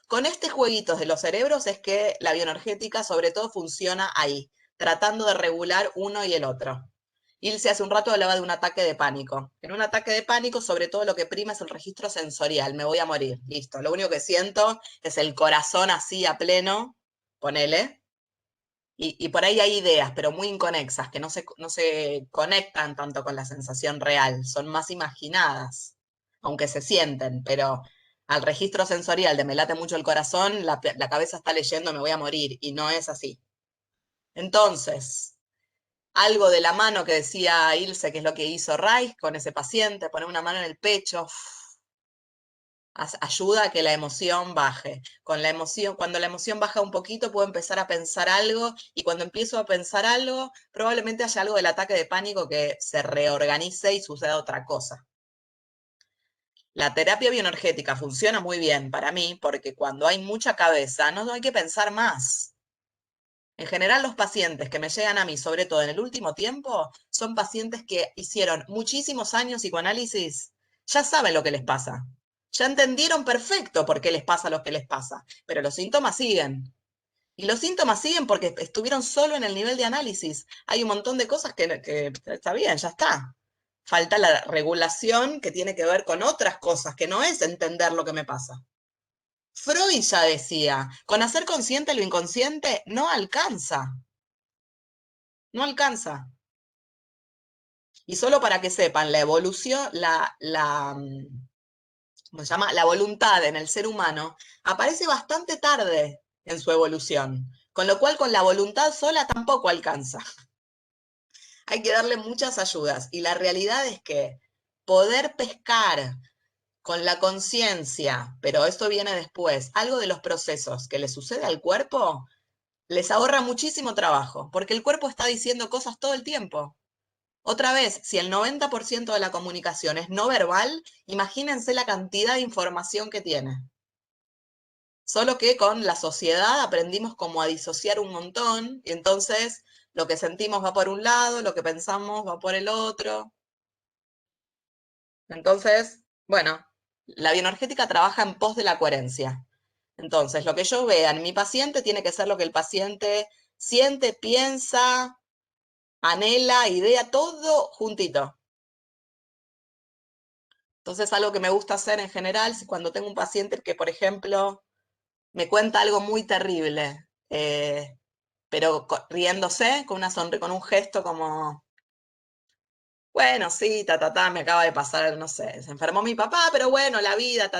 Con este jueguitos de los cerebros es que la bioenergética sobre todo funciona ahí, tratando de regular uno y el otro. Ilse hace un rato hablaba de un ataque de pánico. En un ataque de pánico, sobre todo lo que prima es el registro sensorial. Me voy a morir, listo. Lo único que siento es el corazón así a pleno, ponele. Y por ahí hay ideas, pero muy inconexas, que no se conectan tanto con la sensación real, son más imaginadas, aunque se sienten, pero al registro sensorial de me late mucho el corazón, la cabeza está leyendo me voy a morir, y no es así. Entonces, algo de la mano que decía Ilse, que es lo que hizo Reich con ese paciente, poner una mano en el pecho, ayuda a que la emoción baje. Cuando la emoción baja un poquito, puedo empezar a pensar algo, y cuando empiezo a pensar algo, probablemente haya algo del ataque de pánico que se reorganice y suceda otra cosa. La terapia bioenergética funciona muy bien para mí porque cuando hay mucha cabeza, no hay que pensar más. En general, los pacientes que me llegan a mí, sobre todo en el último tiempo, son pacientes que hicieron muchísimos años psicoanálisis, ya saben lo que les pasa. Ya entendieron perfecto por qué les pasa lo que les pasa, pero los síntomas siguen. Y los síntomas siguen porque estuvieron solo en el nivel de análisis. Hay un montón de cosas que está bien, ya está. Falta la regulación que tiene que ver con otras cosas, que no es entender lo que me pasa. Freud ya decía, con hacer consciente lo inconsciente no alcanza. No alcanza. Y solo para que sepan, la evolución, ¿cómo se llama? La voluntad en el ser humano aparece bastante tarde en su evolución, con lo cual con la voluntad sola tampoco alcanza. Hay que darle muchas ayudas, y la realidad es que poder pescar con la conciencia, pero esto viene después, algo de los procesos que le sucede al cuerpo, les ahorra muchísimo trabajo, porque el cuerpo está diciendo cosas todo el tiempo. Otra vez, si el 90% de la comunicación es no verbal, imagínense la cantidad de información que tiene. Solo que con la sociedad aprendimos como a disociar un montón, y entonces lo que sentimos va por un lado, lo que pensamos va por el otro. Entonces, bueno, la bioenergética trabaja en pos de la coherencia. Entonces, lo que yo vea en mi paciente tiene que ser lo que el paciente siente, piensa, anhela, idea, todo juntito. Entonces, algo que me gusta hacer en general, si cuando tengo un paciente que, por ejemplo, me cuenta algo muy terrible, pero riéndose, con una sonrisa, con un gesto como, bueno, sí, me acaba de pasar, no sé, se enfermó mi papá, pero bueno, la vida,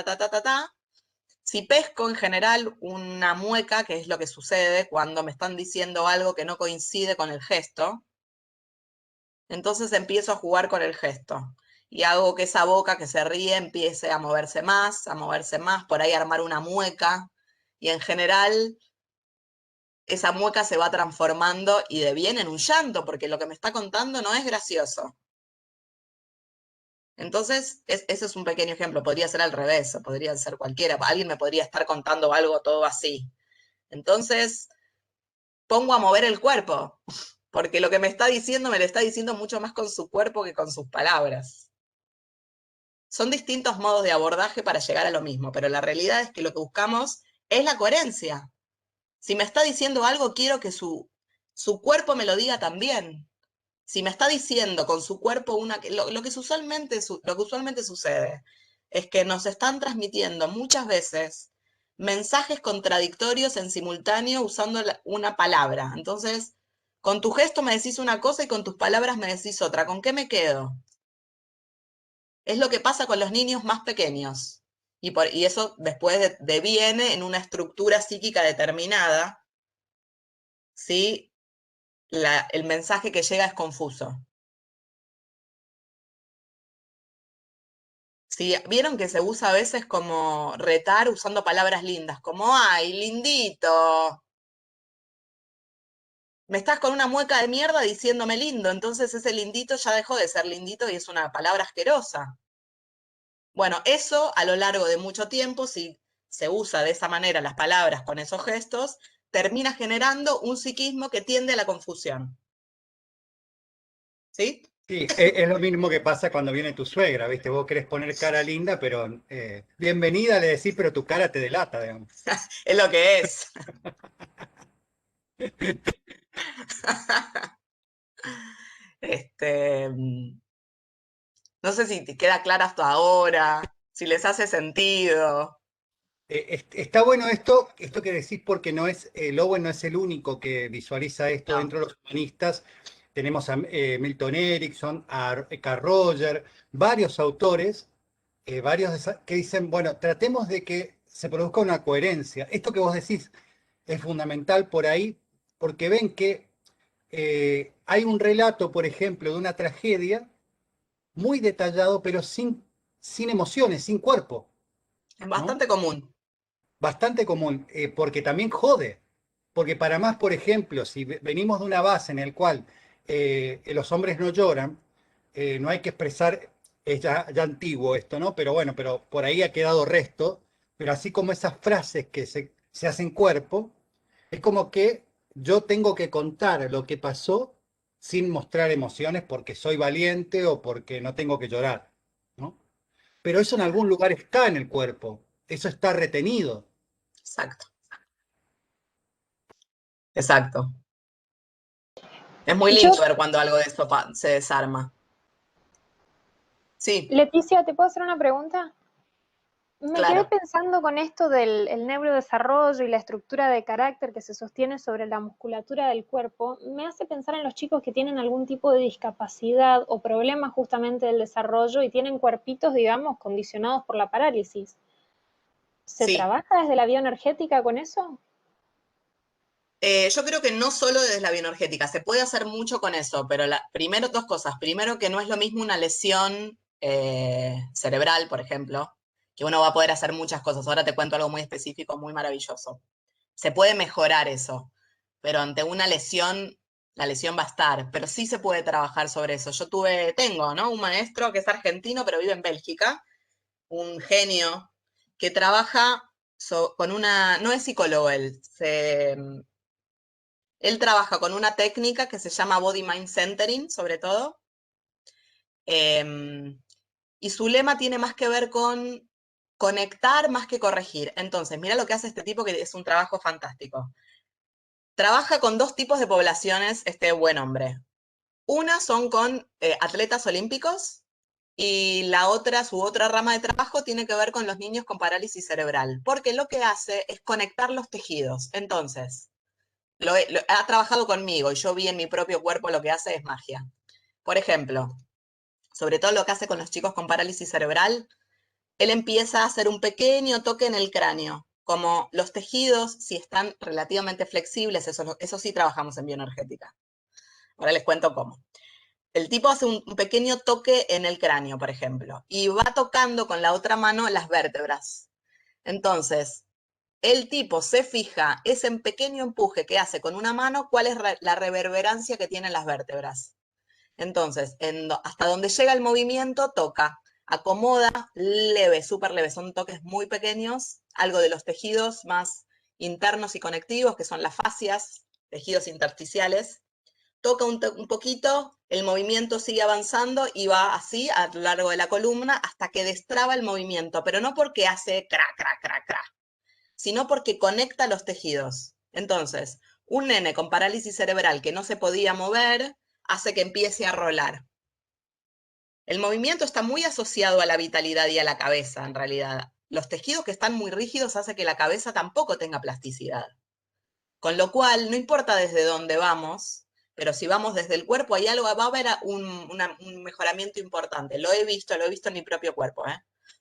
Si pesco en general una mueca, que es lo que sucede cuando me están diciendo algo que no coincide con el gesto, entonces empiezo a jugar con el gesto. Y hago que esa boca que se ríe empiece a moverse más, por ahí armar una mueca. Y en general, esa mueca se va transformando y deviene en un llanto, porque lo que me está contando no es gracioso. Entonces, ese es un pequeño ejemplo. Podría ser al revés, podría ser cualquiera. Alguien me podría estar contando algo todo así. Entonces, pongo a mover el cuerpo. porque lo que me está diciendo me lo está diciendo mucho más con su cuerpo que con sus palabras. Son distintos modos de abordaje para llegar a lo mismo, pero la realidad es que lo que buscamos es la coherencia. Si me está diciendo algo, quiero que su cuerpo me lo diga también. Si me está diciendo con su cuerpo lo que usualmente sucede es que nos están transmitiendo muchas veces mensajes contradictorios en simultáneo usando una palabra. Entonces, con tu gesto me decís una cosa y con tus palabras me decís otra. ¿Con qué me quedo? Es lo que pasa con los niños más pequeños. Y eso después deviene en una estructura psíquica determinada, ¿sí? El mensaje que llega es confuso. ¿Sí? Vieron que se usa a veces como retar usando palabras lindas, como, ¡ay, lindito! Me estás con una mueca de mierda diciéndome lindo, entonces ese lindito ya dejó de ser lindito y es una palabra asquerosa. Bueno, eso a lo largo de mucho tiempo, si se usa de esa manera las palabras con esos gestos, termina generando un psiquismo que tiende a la confusión. ¿Sí? Sí, es lo mismo que pasa cuando viene tu suegra, ¿viste? Vos querés poner cara linda, pero bienvenida le decís, pero tu cara te delata, digamos. Es lo que es. Este, no sé si te queda claro hasta ahora, si les hace sentido. Está bueno esto que decís porque no es, Lowen no es el único que visualiza esto No, dentro de los humanistas. Tenemos a Milton Erickson, a Carl Roger, varios autores, que dicen, bueno, tratemos de que se produzca una coherencia. Esto que vos decís es fundamental por ahí, porque ven que hay un relato, por ejemplo, de una tragedia muy detallado, pero sin emociones, sin cuerpo, es ¿no? bastante común. Bastante común, porque también jode. Porque para más, por ejemplo, si venimos de una base en el cual los hombres no lloran, no hay que expresar, es ya antiguo esto, ¿no? Pero bueno, pero por ahí ha quedado resto, pero así como esas frases que se hacen cuerpo, es como que yo tengo que contar lo que pasó sin mostrar emociones porque soy valiente o porque no tengo que llorar, ¿no? Pero eso en algún lugar está en el cuerpo, eso está retenido. Exacto, exacto. Es muy Yo, lindo ver cuando algo de eso se desarma. Sí, Leticia, ¿te puedo hacer una pregunta? Me quedé claro. pensando con esto del el neurodesarrollo y la estructura de carácter que se sostiene sobre la musculatura del cuerpo. Me hace pensar en los chicos que tienen algún tipo de discapacidad o problema justamente del desarrollo y tienen cuerpitos, digamos, condicionados por la parálisis. ¿Se Sí. trabaja desde la bioenergética con eso? Yo creo que no solo desde la bioenergética, se puede hacer mucho con eso, pero primero dos cosas. Primero que no es lo mismo una lesión cerebral, por ejemplo, que uno va a poder hacer muchas cosas. Ahora te cuento algo muy específico, muy maravilloso. Se puede mejorar eso, pero ante una lesión, la lesión va a estar, pero sí se puede trabajar sobre eso. Tengo, ¿no? Un maestro que es argentino, pero vive en Bélgica, un genio, que trabaja con no es psicólogo él trabaja con una técnica que se llama Body Mind Centering, sobre todo, y su lema tiene más que ver con conectar más que corregir. Entonces, mira lo que hace este tipo, que es un trabajo fantástico. Trabaja con dos tipos de poblaciones, este buen hombre. Una son con atletas olímpicos y su otra rama de trabajo tiene que ver con los niños con parálisis cerebral, porque lo que hace es conectar los tejidos. Entonces, ha trabajado conmigo y yo vi en mi propio cuerpo lo que hace es magia. Por ejemplo, sobre todo lo que hace con los chicos con parálisis cerebral, él empieza a hacer un pequeño toque en el cráneo. Como los tejidos, si están relativamente flexibles, eso sí trabajamos en bioenergética. Ahora les cuento cómo. El tipo hace un pequeño toque en el cráneo, por ejemplo, y va tocando con la otra mano las vértebras. Entonces, el tipo se fija ese pequeño empuje que hace con una mano, cuál es la reverberancia que tienen las vértebras. Entonces, hasta donde llega el movimiento, toca, acomoda, leve, súper leve, son toques muy pequeños, algo de los tejidos más internos y conectivos, que son las fascias, tejidos intersticiales, toca un poquito, el movimiento sigue avanzando y va así a lo largo de la columna hasta que destraba el movimiento, pero no porque hace cra, cra, cra, cra, sino porque conecta los tejidos. Entonces, un nene con parálisis cerebral que no se podía mover hace que empiece a rolar. El movimiento está muy asociado a la vitalidad y a la cabeza, en realidad. Los tejidos que están muy rígidos hacen que la cabeza tampoco tenga plasticidad. Con lo cual, no importa desde dónde vamos, pero si vamos desde el cuerpo, hay algo, va a haber un mejoramiento importante. Lo he visto en mi propio cuerpo. O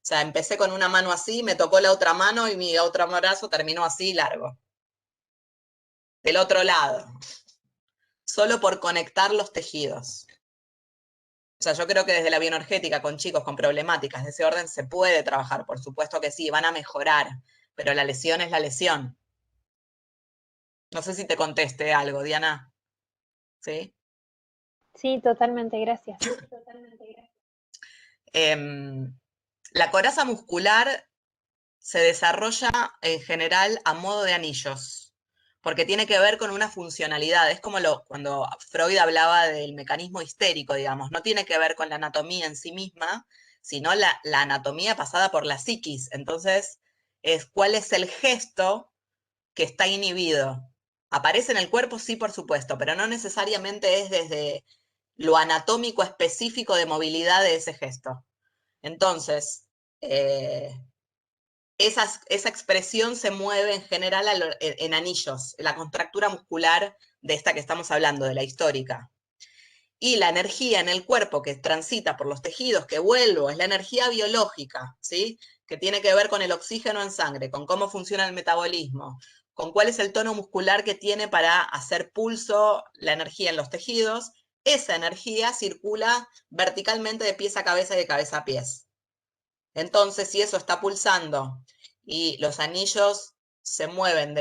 sea, empecé con una mano así, me tocó la otra mano y mi otro brazo terminó así, largo. Del otro lado. Solo por conectar los tejidos. O sea, yo creo que desde la bioenergética con chicos con problemáticas de ese orden se puede trabajar, por supuesto que sí, van a mejorar, pero la lesión es la lesión. No sé si te contesté algo, Diana. ¿Sí? Sí, totalmente, gracias. La coraza muscular se desarrolla en general a modo de anillos, porque tiene que ver con una funcionalidad. Es como cuando Freud hablaba del mecanismo histérico, digamos, no tiene que ver con la anatomía en sí misma, sino la anatomía pasada por la psiquis. Entonces, cuál es el gesto que está inhibido. ¿Aparece en el cuerpo? Sí, por supuesto, pero no necesariamente es desde lo anatómico específico de movilidad de ese gesto. Entonces, esa expresión se mueve en general en anillos, en la contractura muscular de esta que estamos hablando, de la histórica. Y la energía en el cuerpo que transita por los tejidos, que vuelvo, es la energía biológica, ¿sí? Que tiene que ver con el oxígeno en sangre, con cómo funciona el metabolismo, con cuál es el tono muscular que tiene para hacer pulso la energía en los tejidos. Esa energía circula verticalmente de pies a cabeza y de cabeza a pies. Entonces, si eso está pulsando y los anillos se mueven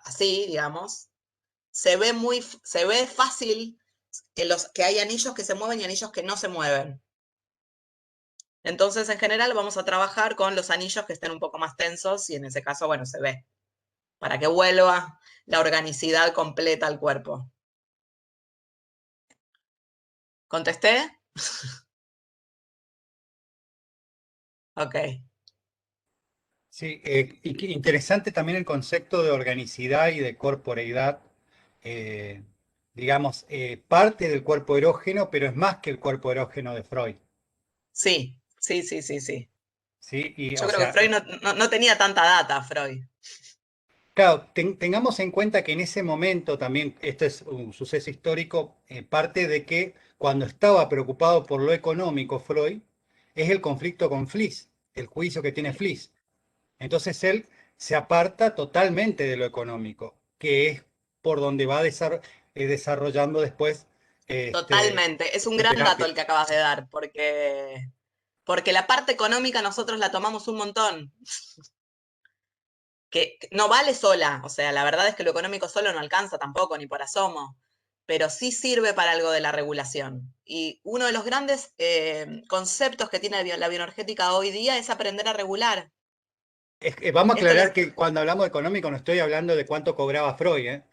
así, digamos, se ve fácil que hay anillos que se mueven y anillos que no se mueven. Entonces, en general, vamos a trabajar con los anillos que estén un poco más tensos y en ese caso, bueno, se ve, para que vuelva la organicidad completa al cuerpo. ¿Contesté? Ok. Sí, interesante también el concepto de organicidad y de corporeidad. eh, digamos, parte del cuerpo erógeno, pero es más que el cuerpo erógeno de Freud. Sí, sí, sí, sí, sí. ¿Sí? Y, Yo o creo que sea, Freud no tenía tanta data, Freud. claro, tengamos en cuenta que en ese momento también, esto es un suceso histórico, parte de que cuando estaba preocupado por lo económico, Freud, es el conflicto con Fliess, el juicio que tiene Fliess. Entonces él se aparta totalmente de lo económico, que es por donde va desarrollando después Totalmente. Es un su gran dato terapia. el que acabas de dar, porque la parte económica nosotros la tomamos un montón. Que no vale sola, o sea, la verdad es que lo económico solo no alcanza tampoco, ni por asomo, pero sí sirve para algo de la regulación. Y uno de los grandes conceptos que tiene la bioenergética hoy día es aprender a regular. Vamos a Esto aclarar les... que cuando hablamos de económico no estoy hablando de cuánto cobraba Freud, ¿eh?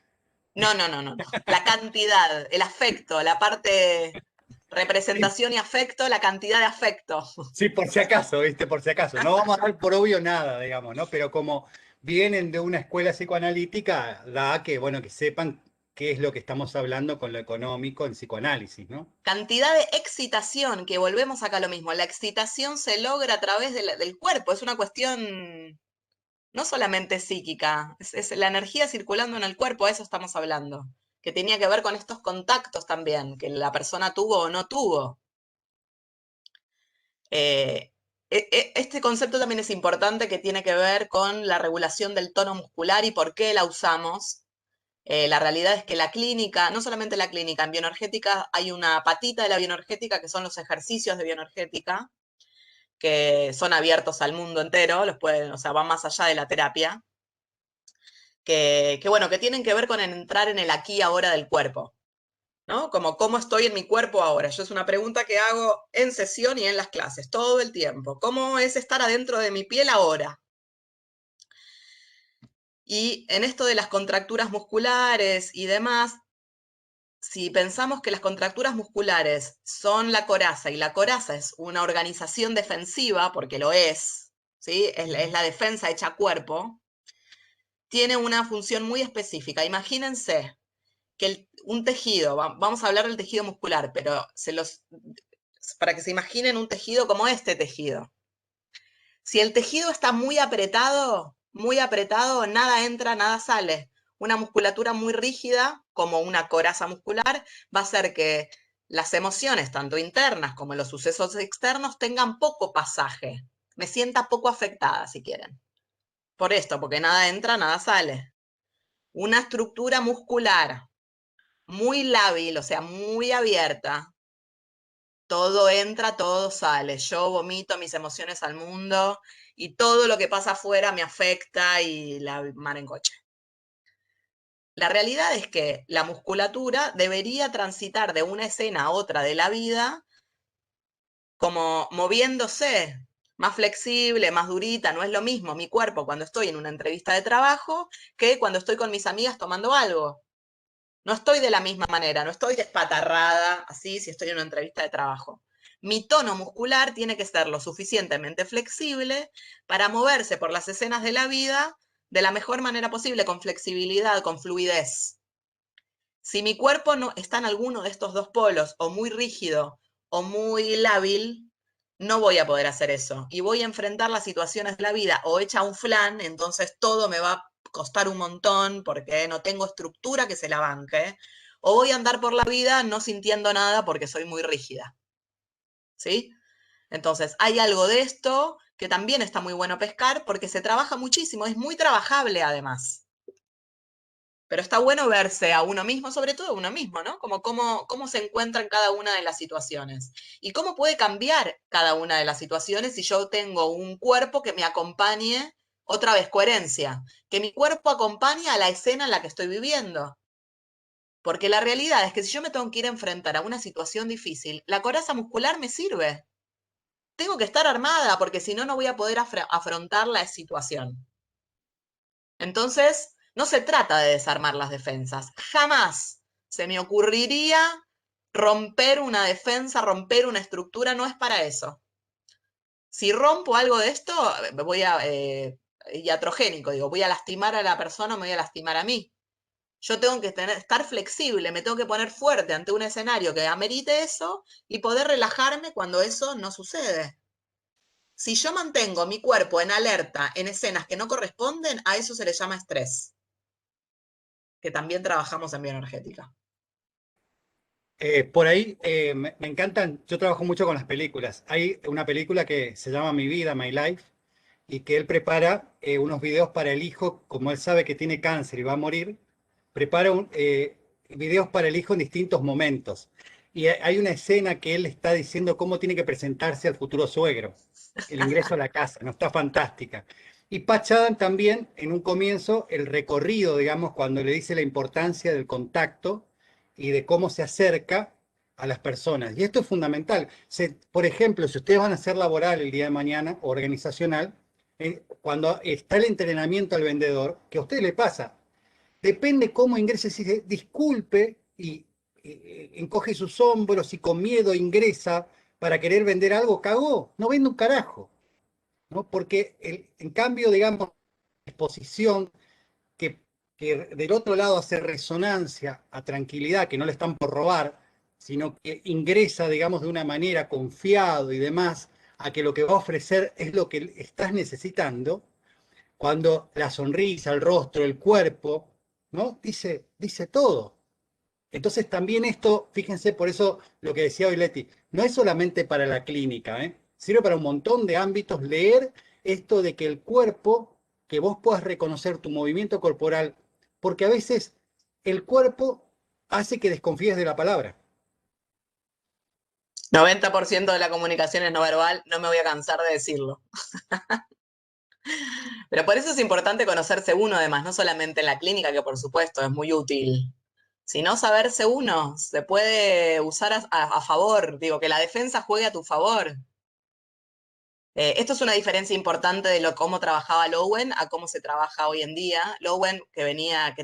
No, no, no, no, no. La cantidad, el afecto, la parte representación y afecto, la cantidad de afecto. Sí, por si acaso, ¿viste? Por si acaso. No vamos a dar por obvio nada, digamos, ¿no? Pero como vienen de una escuela psicoanalítica, da que, bueno, que sepan qué es lo que estamos hablando con lo económico en psicoanálisis, ¿no? Cantidad de excitación, que volvemos acá a lo mismo. La excitación se logra a través del cuerpo, es una cuestión no solamente psíquica, es la energía circulando en el cuerpo, a eso estamos hablando, que tenía que ver con estos contactos también, que la persona tuvo o no tuvo. Este concepto también es importante, que tiene que ver con la regulación del tono muscular y por qué la usamos. La realidad es que la clínica, no solamente la clínica, en bioenergética hay una patita de la bioenergética que son los ejercicios de bioenergética, que son abiertos al mundo entero, los pueden, o sea, van más allá de la terapia, bueno, que tienen que ver con entrar en el aquí y ahora del cuerpo, ¿no? Como cómo estoy en mi cuerpo ahora. Yo es una pregunta que hago en sesión y en las clases, todo el tiempo. ¿Cómo es estar adentro de mi piel ahora? Y en esto de las contracturas musculares y demás, si pensamos que las contracturas musculares son la coraza, y la coraza es una organización defensiva, porque lo es, ¿sí? Es la defensa hecha cuerpo, tiene una función muy específica. Imagínense que un tejido, vamos a hablar del tejido muscular, pero para que se imaginen un tejido como este tejido. Si el tejido está muy apretado, nada entra, nada sale. Una musculatura muy rígida, como una coraza muscular, va a hacer que las emociones, tanto internas como los sucesos externos, tengan poco pasaje. Me sienta poco afectada, si quieren. Por esto, porque nada entra, nada sale. Una estructura muscular muy lábil, o sea, muy abierta, todo entra, todo sale. Yo vomito mis emociones al mundo y todo lo que pasa afuera me afecta y la mar en coche. La realidad es que la musculatura debería transitar de una escena a otra de la vida como moviéndose, más flexible, más durita. No es lo mismo mi cuerpo cuando estoy en una entrevista de trabajo que cuando estoy con mis amigas tomando algo. No estoy de la misma manera, no estoy despatarrada así si estoy en una entrevista de trabajo. Mi tono muscular tiene que ser lo suficientemente flexible para moverse por las escenas de la vida de la mejor manera posible, con flexibilidad, con fluidez. Si mi cuerpo no está en alguno de estos dos polos, o muy rígido o muy lábil, no voy a poder hacer eso. Y voy a enfrentar las situaciones de la vida o hecha un flan, entonces todo me va a costar un montón porque no tengo estructura que se la banque. O voy a andar por la vida no sintiendo nada porque soy muy rígida. ¿Sí? Entonces, hay algo de esto que también está muy bueno pescar porque se trabaja muchísimo, es muy trabajable además. Pero está bueno verse a uno mismo, sobre todo a uno mismo, ¿no? Como cómo se encuentra en cada una de las situaciones. Y cómo puede cambiar cada una de las situaciones si yo tengo un cuerpo que me acompañe, otra vez, coherencia, que mi cuerpo acompañe a la escena en la que estoy viviendo. Porque la realidad es que si yo me tengo que ir a enfrentar a una situación difícil, la coraza muscular me sirve. Tengo que estar armada porque si no, no voy a poder afrontar la situación. Entonces, no se trata de desarmar las defensas. Jamás se me ocurriría romper una defensa, romper una estructura, no es para eso. Si rompo algo de esto, voy a, iatrogénico, digo, voy a lastimar a la persona o me voy a lastimar a mí. Yo tengo que estar flexible, me tengo que poner fuerte ante un escenario que amerite eso y poder relajarme cuando eso no sucede. Si yo mantengo mi cuerpo en alerta en escenas que no corresponden, a eso se le llama estrés, que también trabajamos en bioenergética. Por ahí me encantan, yo trabajo mucho con las películas. Hay una película que se llama Mi Vida, My Life, y que él prepara unos videos para el hijo, como él sabe que tiene cáncer y va a morir, prepara videos para el hijo en distintos momentos. Y hay una escena que él está diciendo cómo tiene que presentarse al futuro suegro, el ingreso a la casa, no está fantástica. Y Patch Adams también, en un comienzo, el recorrido, digamos, cuando le dice la importancia del contacto y de cómo se acerca a las personas. Y esto es fundamental. Por ejemplo, si ustedes van a hacer laboral el día de mañana, o organizacional, cuando está el entrenamiento al vendedor, que a usted le pasa, depende cómo ingrese, si dice, disculpe y encoge sus hombros y con miedo ingresa para querer vender algo, cagó, no vende un carajo, ¿no? Porque en cambio, digamos, exposición que, que del otro lado hace resonancia a tranquilidad, que no le están por robar, sino que ingresa, digamos, de una manera confiado y demás, a que lo que va a ofrecer es lo que estás necesitando, cuando la sonrisa, el rostro, el cuerpo, ¿no? Dice todo. Entonces también esto, fíjense, por eso lo que decía hoy Leti, no es solamente para la clínica, ¿eh? Sirve para un montón de ámbitos leer esto de que el cuerpo, que vos puedas reconocer tu movimiento corporal, porque a veces el cuerpo hace que desconfíes de la palabra. 90% de la comunicación es no verbal, no me voy a cansar de decirlo. Pero por eso es importante conocerse uno, además, no solamente en la clínica, que por supuesto es muy útil, sino saberse uno. Se puede usar a favor, digo, que la defensa juegue a tu favor. Esto es una diferencia importante de cómo trabajaba Lowen a cómo se trabaja hoy en día. Lowen, que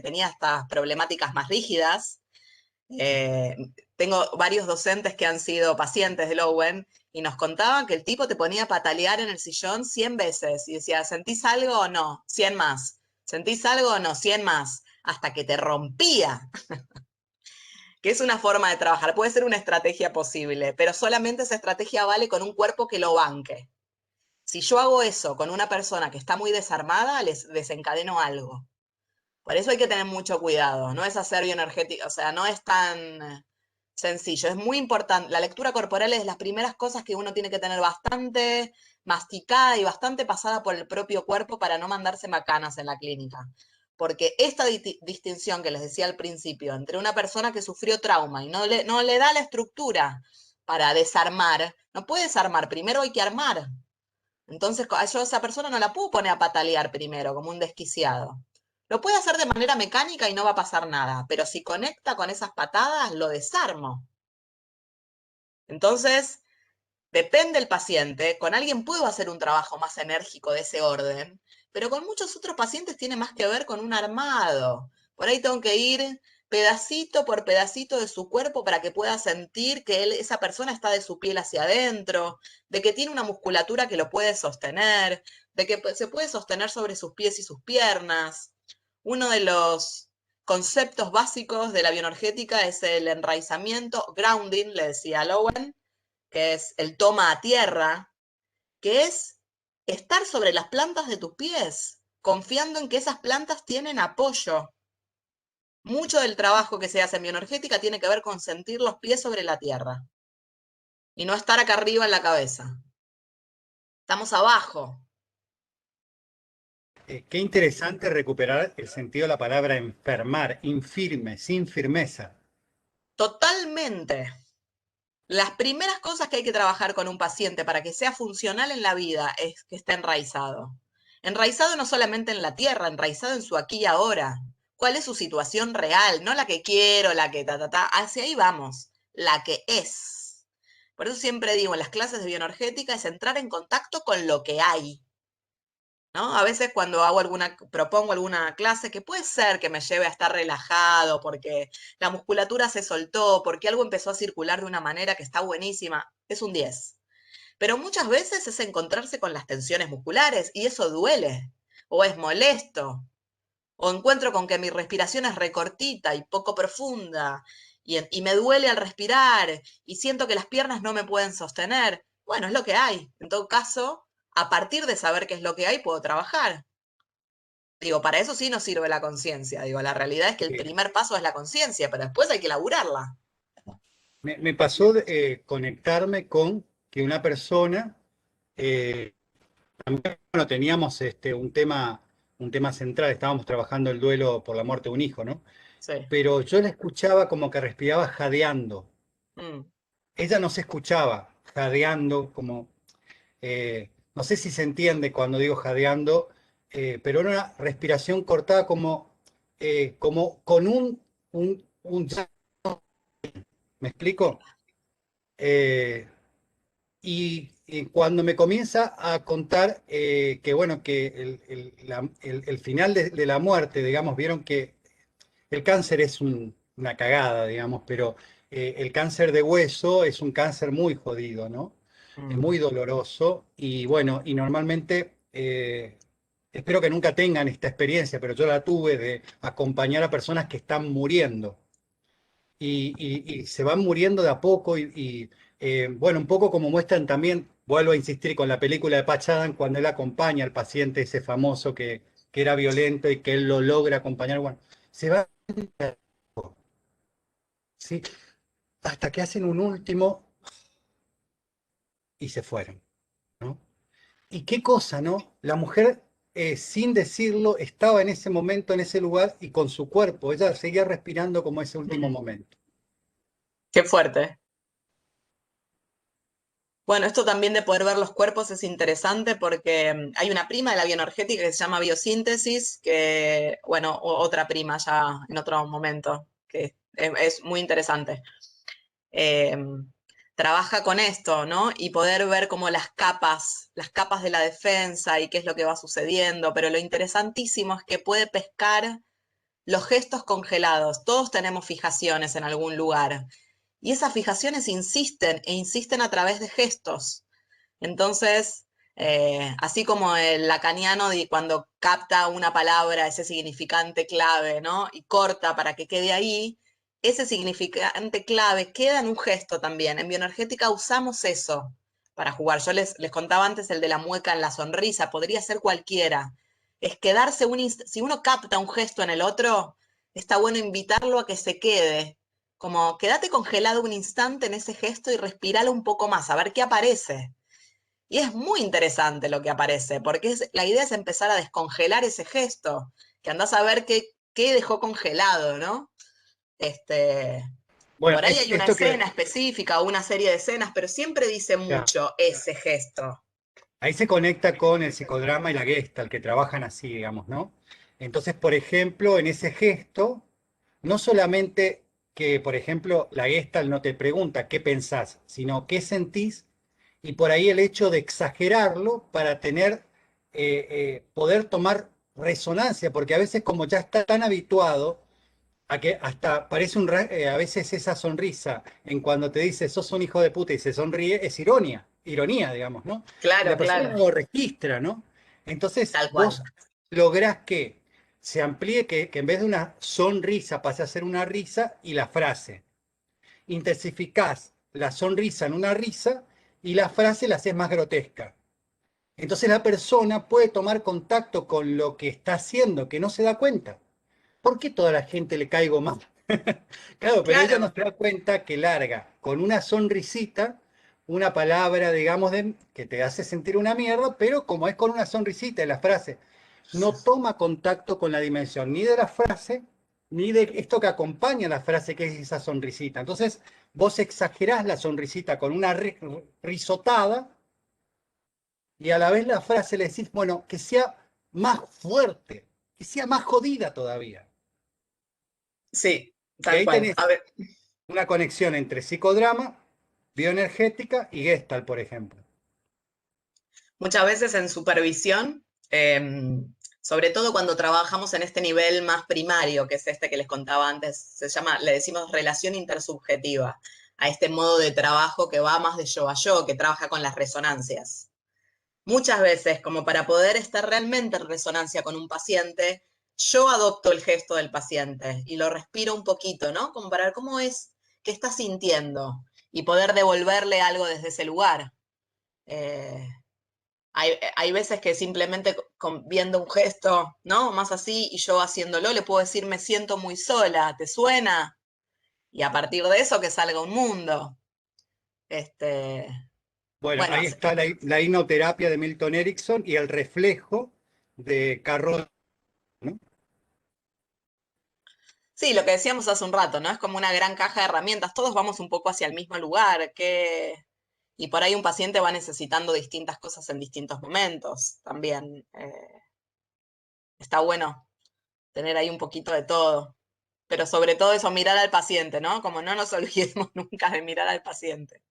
tenía estas problemáticas más rígidas, Tengo varios docentes que han sido pacientes de Lowen y nos contaban que el tipo te ponía a patalear en el sillón 100 veces y decía, ¿sentís algo o no? 100 más. ¿Sentís algo o no? 100 más. Hasta que te rompía. Que es una forma de trabajar, puede ser una estrategia posible, pero solamente esa estrategia vale con un cuerpo que lo banque. Si yo hago eso con una persona que está muy desarmada, les desencadeno algo. Por eso hay que tener mucho cuidado, no es hacer bioenergética, o sea, no es tan sencillo, es muy importante. La lectura corporal es de las primeras cosas que uno tiene que tener bastante masticada y bastante pasada por el propio cuerpo para no mandarse macanas en la clínica. Porque esta distinción que les decía al principio, entre una persona que sufrió trauma y no le da la estructura para desarmar, no puede desarmar, primero hay que armar. Entonces, yo a esa persona no la puedo poner a patalear primero, como un desquiciado. Lo puede hacer de manera mecánica y no va a pasar nada, pero si conecta con esas patadas, lo desarmo. Entonces, depende del paciente. Con alguien puedo hacer un trabajo más enérgico de ese orden, pero con muchos otros pacientes tiene más que ver con un armado. Por ahí tengo que ir pedacito por pedacito de su cuerpo para que pueda sentir que esa persona está de su piel hacia adentro, de que tiene una musculatura que lo puede sostener, de que se puede sostener sobre sus pies y sus piernas. Uno de los conceptos básicos de la bioenergética es el enraizamiento, grounding, le decía Lowen, que es el toma a tierra, que es estar sobre las plantas de tus pies, confiando en que esas plantas tienen apoyo. Mucho del trabajo que se hace en bioenergética tiene que ver con sentir los pies sobre la tierra y no estar acá arriba en la cabeza. Estamos abajo. Qué interesante recuperar el sentido de la palabra enfermar, infirme, sin firmeza. Totalmente. Las primeras cosas que hay que trabajar con un paciente para que sea funcional en la vida es que esté enraizado. Enraizado no solamente en la tierra, enraizado en su aquí y ahora. ¿Cuál es su situación real? No la que quiero, la que hacia ahí vamos. La que es. Por eso siempre digo, en las clases de bioenergética es entrar en contacto con lo que hay. ¿No? A veces cuando propongo alguna clase, que puede ser que me lleve a estar relajado, porque la musculatura se soltó, porque algo empezó a circular de una manera que está buenísima, es un 10. Pero muchas veces es encontrarse con las tensiones musculares y eso duele, o es molesto, o encuentro con que mi respiración es recortita y poco profunda, y me duele al respirar, y siento que las piernas no me pueden sostener. Bueno, es lo que hay. En todo caso, a partir de saber qué es lo que hay, puedo trabajar. Digo, para eso sí nos sirve la conciencia. Digo, la realidad es que el primer paso es la conciencia, pero después hay que laburarla. Me pasó de conectarme con que una persona, también, bueno, teníamos un tema central, estábamos trabajando el duelo por la muerte de un hijo, ¿no? Sí. Pero yo la escuchaba como que respiraba jadeando. Mm. Ella no se escuchaba jadeando, como, no sé si se entiende cuando digo jadeando, pero era una respiración cortada como con un ¿me explico? Eh, y cuando me comienza a contar que, bueno, que el final de la muerte, digamos, vieron que el cáncer es una cagada, digamos, pero el cáncer de hueso es un cáncer muy jodido, ¿no? Es Mm. muy doloroso y bueno, y normalmente, espero que nunca tengan esta experiencia, pero yo la tuve de acompañar a personas que están muriendo y se van muriendo de a poco bueno, un poco como muestran también, vuelvo a insistir con la película de Patch Adams, cuando él acompaña al paciente ese famoso que era violento y que él lo logra acompañar, bueno, se va, ¿sí? Hasta que hacen un último y se fueron, ¿no? Y qué cosa, ¿no? La mujer, sin decirlo, estaba en ese momento, en ese lugar y con su cuerpo, ella seguía respirando como ese último Mm. momento. Qué fuerte. Bueno, esto también de poder ver los cuerpos es interesante porque hay una prima de la bioenergética que se llama biosíntesis, que, bueno, otra prima ya en otro momento, que es muy interesante. Eh, Trabaja con esto, ¿no? Y poder ver como las capas de la defensa y qué es lo que va sucediendo, pero lo interesantísimo es que puede pescar los gestos congelados. Todos tenemos fijaciones en algún lugar. Y esas fijaciones insisten e insisten a través de gestos. Entonces, así como el lacaniano cuando capta una palabra, ese significante clave, ¿no? Y corta para que quede ahí, ese significante clave queda en un gesto también. En bioenergética usamos eso para jugar. Yo les contaba antes el de la mueca en la sonrisa, podría ser cualquiera. Es quedarse si uno capta un gesto en el otro, está bueno invitarlo a que se quede. Como quédate congelado un instante en ese gesto y respiralo un poco más, a ver qué aparece. Y es muy interesante lo que aparece, porque la idea es empezar a descongelar ese gesto, que andás a ver qué dejó congelado, ¿no? Bueno, Por ahí hay una esto que... escena específica o una serie de escenas, pero siempre dice ya, mucho ese gesto. ahí se conecta con el psicodrama y la Gestalt, que trabajan así, digamos, ¿no? Entonces, por ejemplo, en ese gesto, no solamente que, por ejemplo, la Gestalt no te pregunta qué pensás, sino qué sentís, y por ahí el hecho de exagerarlo para poder tomar resonancia, porque a veces como ya está tan habituado a que hasta parece a veces esa sonrisa en cuando te dice sos un hijo de puta y se sonríe, es ironía, digamos, ¿no? Y la Claro, persona claro, no lo registra, ¿no? Entonces tal cual. vos lográs que se amplíe, que en vez de una sonrisa pase a ser una risa y la frase. Intensificás la sonrisa en una risa y la frase la haces más grotesca. Entonces la persona puede tomar contacto con lo que está haciendo, que no se da cuenta. ¿Por qué toda la gente le caigo mal? Claro, pero ella no Claro, se da cuenta que larga con una sonrisita una palabra, digamos, que te hace sentir una mierda, pero como es con una sonrisita y la frase no toma contacto con la dimensión ni de la frase, ni de esto que acompaña la frase, que es esa sonrisita. Entonces, vos exagerás la sonrisita con una risotada y a la vez la frase le decís, bueno, que sea más fuerte, que sea más jodida todavía. sí, Y tal ahí cual. tenés A ver, una conexión entre psicodrama, bioenergética y Gestalt, por ejemplo. muchas veces en supervisión, sobre todo cuando trabajamos en este nivel más primario, que es este que les contaba antes, le decimos relación intersubjetiva, a este modo de trabajo que va más de yo a yo, que trabaja con las resonancias. Muchas veces, como para poder estar realmente en resonancia con un paciente, yo adopto el gesto del paciente y lo respiro un poquito, ¿no? Como para ver cómo es, qué está sintiendo y poder devolverle algo desde ese lugar. Eh, hay veces que simplemente viendo un gesto, ¿no? Más así, y yo haciéndolo, le puedo decir, me siento muy sola, ¿te suena? Y a partir de eso que salga un mundo. Este, Bueno, bueno, ahí está la hipnoterapia de Milton Erickson y el reflejo de Carroll, ¿no? sí, lo que decíamos hace un rato, ¿no? Es como una gran caja de herramientas, todos vamos un poco hacia el mismo lugar, y por ahí un paciente va necesitando distintas cosas en distintos momentos también. Está bueno tener ahí un poquito de todo. Pero sobre todo eso, mirar al paciente, ¿no? Como no nos olvidemos nunca de mirar al paciente.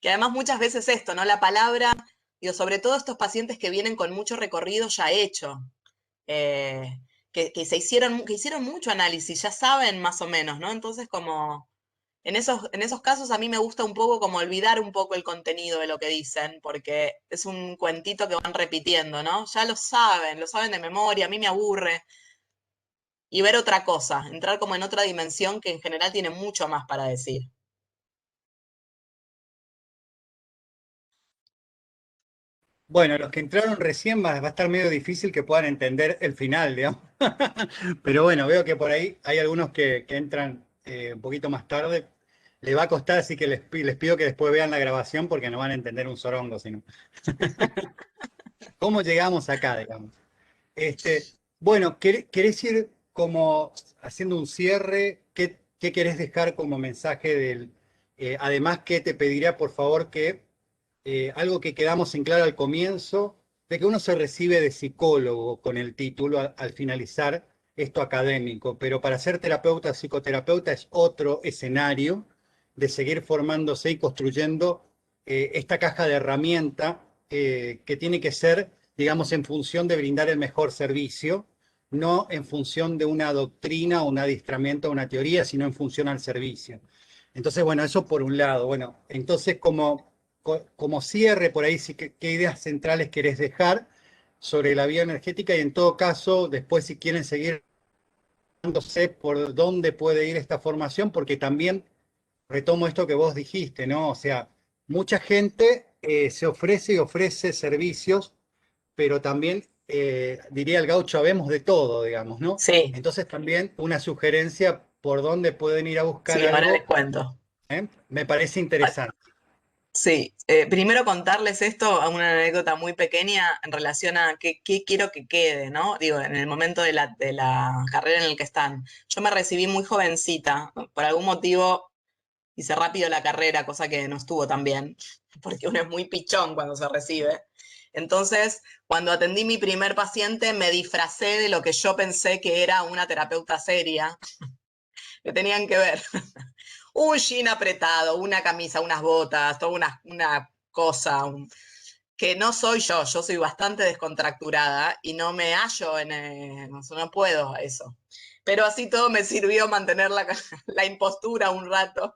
Que además muchas veces esto, ¿no? La palabra, digo, sobre todo estos pacientes que vienen con mucho recorrido ya hecho, eh, que hicieron mucho análisis, ya saben más o menos, ¿no? Entonces como en esos casos a mí me gusta un poco como olvidar un poco el contenido de lo que dicen, porque es un cuentito que van repitiendo, ¿no? Ya lo saben de memoria, a mí me aburre. Y ver otra cosa, entrar como en otra dimensión que en general tiene mucho más para decir. Bueno, los que entraron recién va a estar medio difícil que puedan entender el final, digamos. Pero bueno, veo que por ahí hay algunos que entran un poquito más tarde. Le va a costar, así que les pido que después vean la grabación porque no van a entender un sorongo, sino. ¿Cómo llegamos acá, digamos? Bueno, ¿querés ir como haciendo un cierre? ¿Qué querés dejar como mensaje además que te pediría por favor que algo que quedamos en claro al comienzo, de que uno se recibe de psicólogo con el título al finalizar esto académico, pero para ser terapeuta, psicoterapeuta es otro escenario de seguir formándose y construyendo esta caja de herramienta que tiene que ser, digamos, en función de brindar el mejor servicio, no en función de una doctrina o un adiestramiento o una teoría, sino en función al servicio. Entonces, bueno, eso por un lado. Bueno, entonces como cierre por ahí, sí, ¿qué ideas centrales querés dejar sobre la bioenergética? Y en todo caso, después si quieren seguir sé por dónde puede ir esta formación, porque también retomo esto que vos dijiste, ¿no? O sea, mucha gente se ofrece y ofrece servicios, pero también, diría el gaucho, habemos de todo, digamos, ¿no? Sí, Entonces también una sugerencia por dónde pueden ir a buscar sí, ahora les algo, cuento. me parece interesante. Sí, primero contarles esto, a una anécdota muy pequeña en relación a qué quiero que quede, ¿no? Digo, en el momento de la carrera en el que están. Yo me recibí muy jovencita, ¿no? Por algún motivo hice rápido la carrera, cosa que no estuvo tan bien, porque uno es muy pichón cuando se recibe. Entonces, cuando atendí mi primer paciente, me disfracé de lo que yo pensé que era una terapeuta seria, que tenían que ver un jean apretado, una camisa, unas botas, toda una cosa, que no soy yo soy bastante descontracturada y no me hallo no puedo eso. Pero así todo me sirvió mantener la impostura un rato.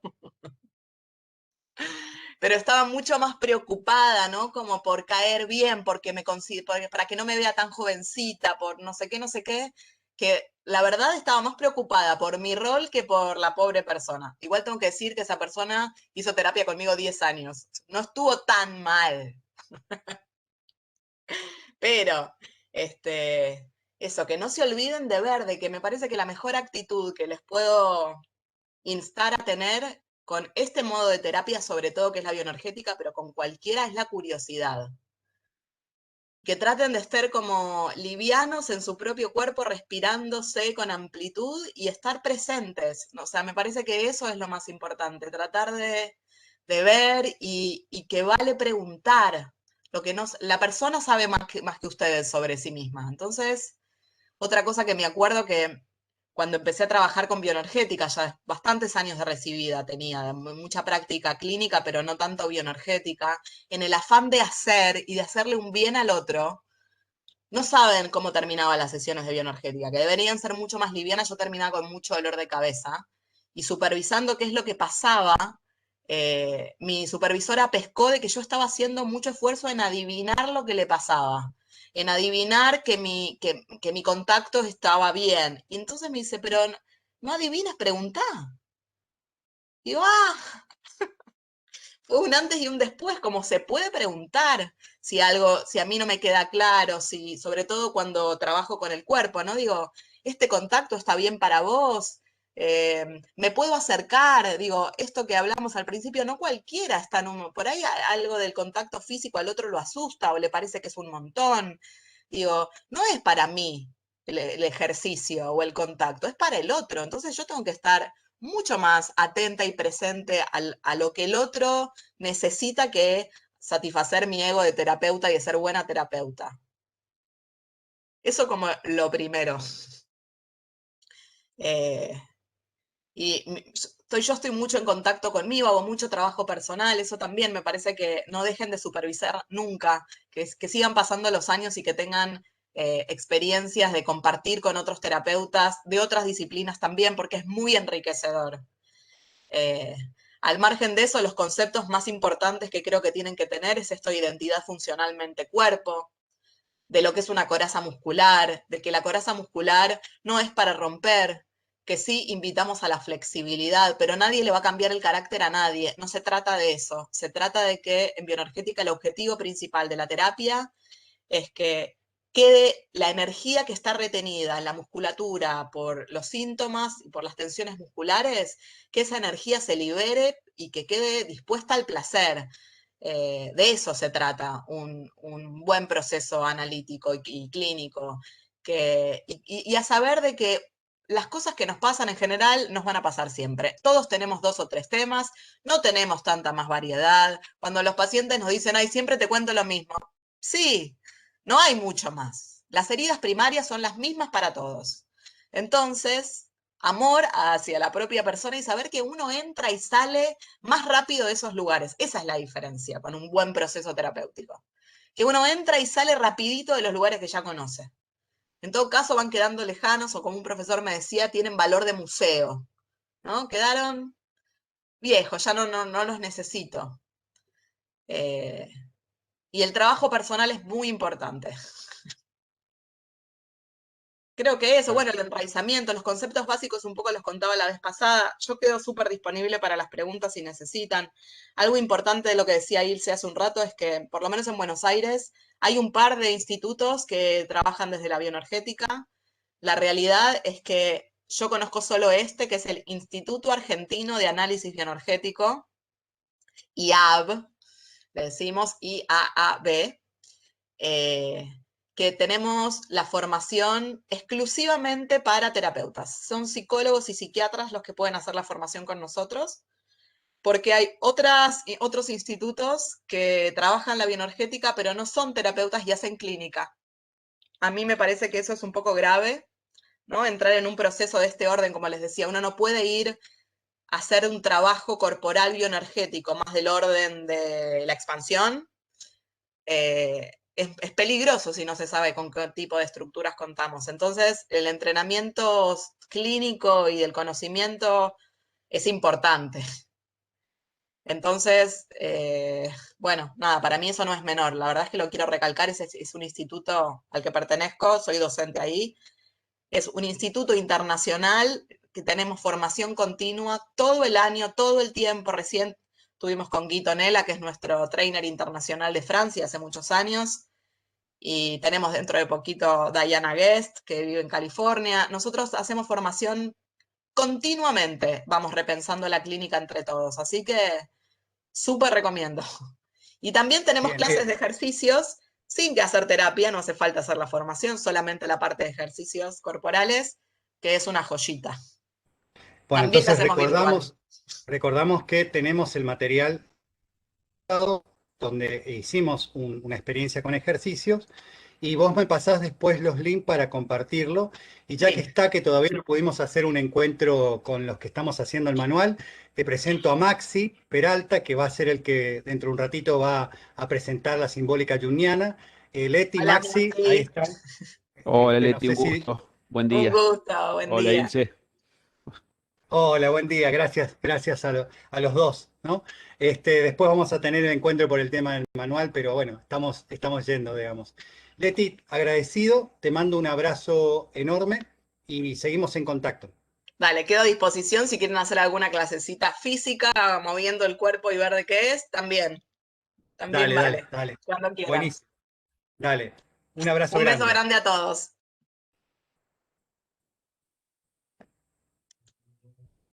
Pero estaba mucho más preocupada, ¿no? Como por caer bien, para que no me vea tan jovencita, por no sé qué, que la verdad estaba más preocupada por mi rol que por la pobre persona. Igual tengo que decir que esa persona hizo terapia conmigo 10 años. No estuvo tan mal, pero eso, que no se olviden de ver, de que me parece que la mejor actitud que les puedo instar a tener con este modo de terapia, sobre todo que es la bioenergética, pero con cualquiera, es la curiosidad. Que traten de estar como livianos en su propio cuerpo, respirándose con amplitud y estar presentes. O sea, me parece que eso es lo más importante, tratar de ver y que vale preguntar. Lo que la persona sabe más que ustedes sobre sí misma. Entonces, otra cosa que me acuerdo que cuando empecé a trabajar con bioenergética, ya bastantes años de recibida tenía, mucha práctica clínica, pero no tanto bioenergética, en el afán de hacer y de hacerle un bien al otro, no saben cómo terminaban las sesiones de bioenergética, que deberían ser mucho más livianas. Yo terminaba con mucho dolor de cabeza y supervisando qué es lo que pasaba, mi supervisora pescó de que yo estaba haciendo mucho esfuerzo en adivinar lo que le pasaba, en adivinar que mi contacto estaba bien. Y entonces me dice, pero no adivinas, preguntá. Digo, fue un antes y un después, como se puede preguntar si a mí no me queda claro, sobre todo cuando trabajo con el cuerpo, ¿no? Digo, este contacto está bien para vos, me puedo acercar, digo, esto que hablamos al principio, no cualquiera está por ahí algo del contacto físico al otro lo asusta o le parece que es un montón. Digo, no es para mí el ejercicio o el contacto, es para el otro. Entonces yo tengo que estar mucho más atenta y presente a lo que el otro necesita, que satisfacer mi ego de terapeuta y de ser buena terapeuta. Eso como lo primero. Eh, yo estoy mucho en contacto conmigo, hago mucho trabajo personal, eso también me parece que no dejen de supervisar nunca, que sigan pasando los años y que tengan experiencias de compartir con otros terapeutas de otras disciplinas también, porque es muy enriquecedor. Eh, Al margen de eso, los conceptos más importantes que creo que tienen que tener es esto de identidad funcionalmente cuerpo, de lo que es una coraza muscular, de que la coraza muscular no es para romper, que sí invitamos a la flexibilidad, pero nadie le va a cambiar el carácter a nadie. No se trata de eso. Se trata de que en bioenergética el objetivo principal de la terapia es que quede la energía que está retenida en la musculatura por los síntomas y por las tensiones musculares, que esa energía se libere y que quede dispuesta al placer. De eso se trata un buen proceso analítico y clínico, y a saber de que las cosas que nos pasan en general nos van a pasar siempre. Todos tenemos 2 o 3 temas, no tenemos tanta más variedad. Cuando los pacientes nos dicen, ay, siempre te cuento lo mismo. Sí, no hay mucho más. Las heridas primarias son las mismas para todos. Entonces, amor hacia la propia persona y saber que uno entra y sale más rápido de esos lugares. Esa es la diferencia con un buen proceso terapéutico. Que uno entra y sale rapidito de los lugares que ya conoce. En todo caso van quedando lejanos o, como un profesor me decía, tienen valor de museo, ¿no? Quedaron viejos, ya no los necesito. Y el trabajo personal es muy importante. Creo que eso, bueno, el enraizamiento, los conceptos básicos un poco los contaba la vez pasada. Yo quedo súper disponible para las preguntas si necesitan. Algo importante de lo que decía Ilse hace un rato es que, por lo menos en Buenos Aires, hay un par de institutos que trabajan desde la bioenergética. La realidad es que yo conozco solo este, que es el Instituto Argentino de Análisis Bioenergético, IAB, le decimos IAAB, que tenemos la formación exclusivamente para terapeutas. Son psicólogos y psiquiatras los que pueden hacer la formación con nosotros, porque hay otros institutos que trabajan la bioenergética, pero no son terapeutas y hacen clínica. A mí me parece que eso es un poco grave, ¿no? Entrar en un proceso de este orden, como les decía, uno no puede ir a hacer un trabajo corporal bioenergético más del orden de la expansión, es peligroso si no se sabe con qué tipo de estructuras contamos. Entonces, el entrenamiento clínico y el conocimiento es importante. Entonces, bueno, nada, para mí eso no es menor. La verdad es que lo quiero recalcar, es un instituto al que pertenezco, soy docente ahí. Es un instituto internacional que tenemos formación continua todo el año, todo el tiempo. Recién tuvimos con Guy Tonella, que es nuestro trainer internacional de Francia hace muchos años. Y tenemos dentro de poquito Diana Guest, que vive en California. Nosotros hacemos formación continuamente, vamos repensando la clínica entre todos. Así que súper recomiendo. Y también tenemos Bien, clases de ejercicios sin que hacer terapia, no hace falta hacer la formación, solamente la parte de ejercicios corporales, que es una joyita. bueno, También la entonces hacemos virtual. recordamos que tenemos el material donde hicimos una experiencia con ejercicios y vos me pasás después los links para compartirlo. Y ya que Sí. está, que todavía no pudimos hacer un encuentro con los que estamos haciendo el manual, te presento a Maxi Peralta, que va a ser el que dentro de un ratito va a presentar la simbólica junguiana. Leti, Hola, Maxi, ahí Maxi. están. Hola No Leti, un sé si... gusto. Buen Un día. gusto, buen Hola día. Ilse. Hola, buen día, gracias a los dos, ¿no? Después vamos a tener el encuentro por el tema del manual, pero bueno, estamos yendo, digamos. Leti, agradecido, te mando un abrazo enorme y seguimos en contacto. Dale, quedo a disposición si quieren hacer alguna clasecita física, moviendo el cuerpo y ver de qué es, también Dale, vale, dale. cuando quieran. Buenísimo. Dale. Un abrazo Un beso grande. grande a todos.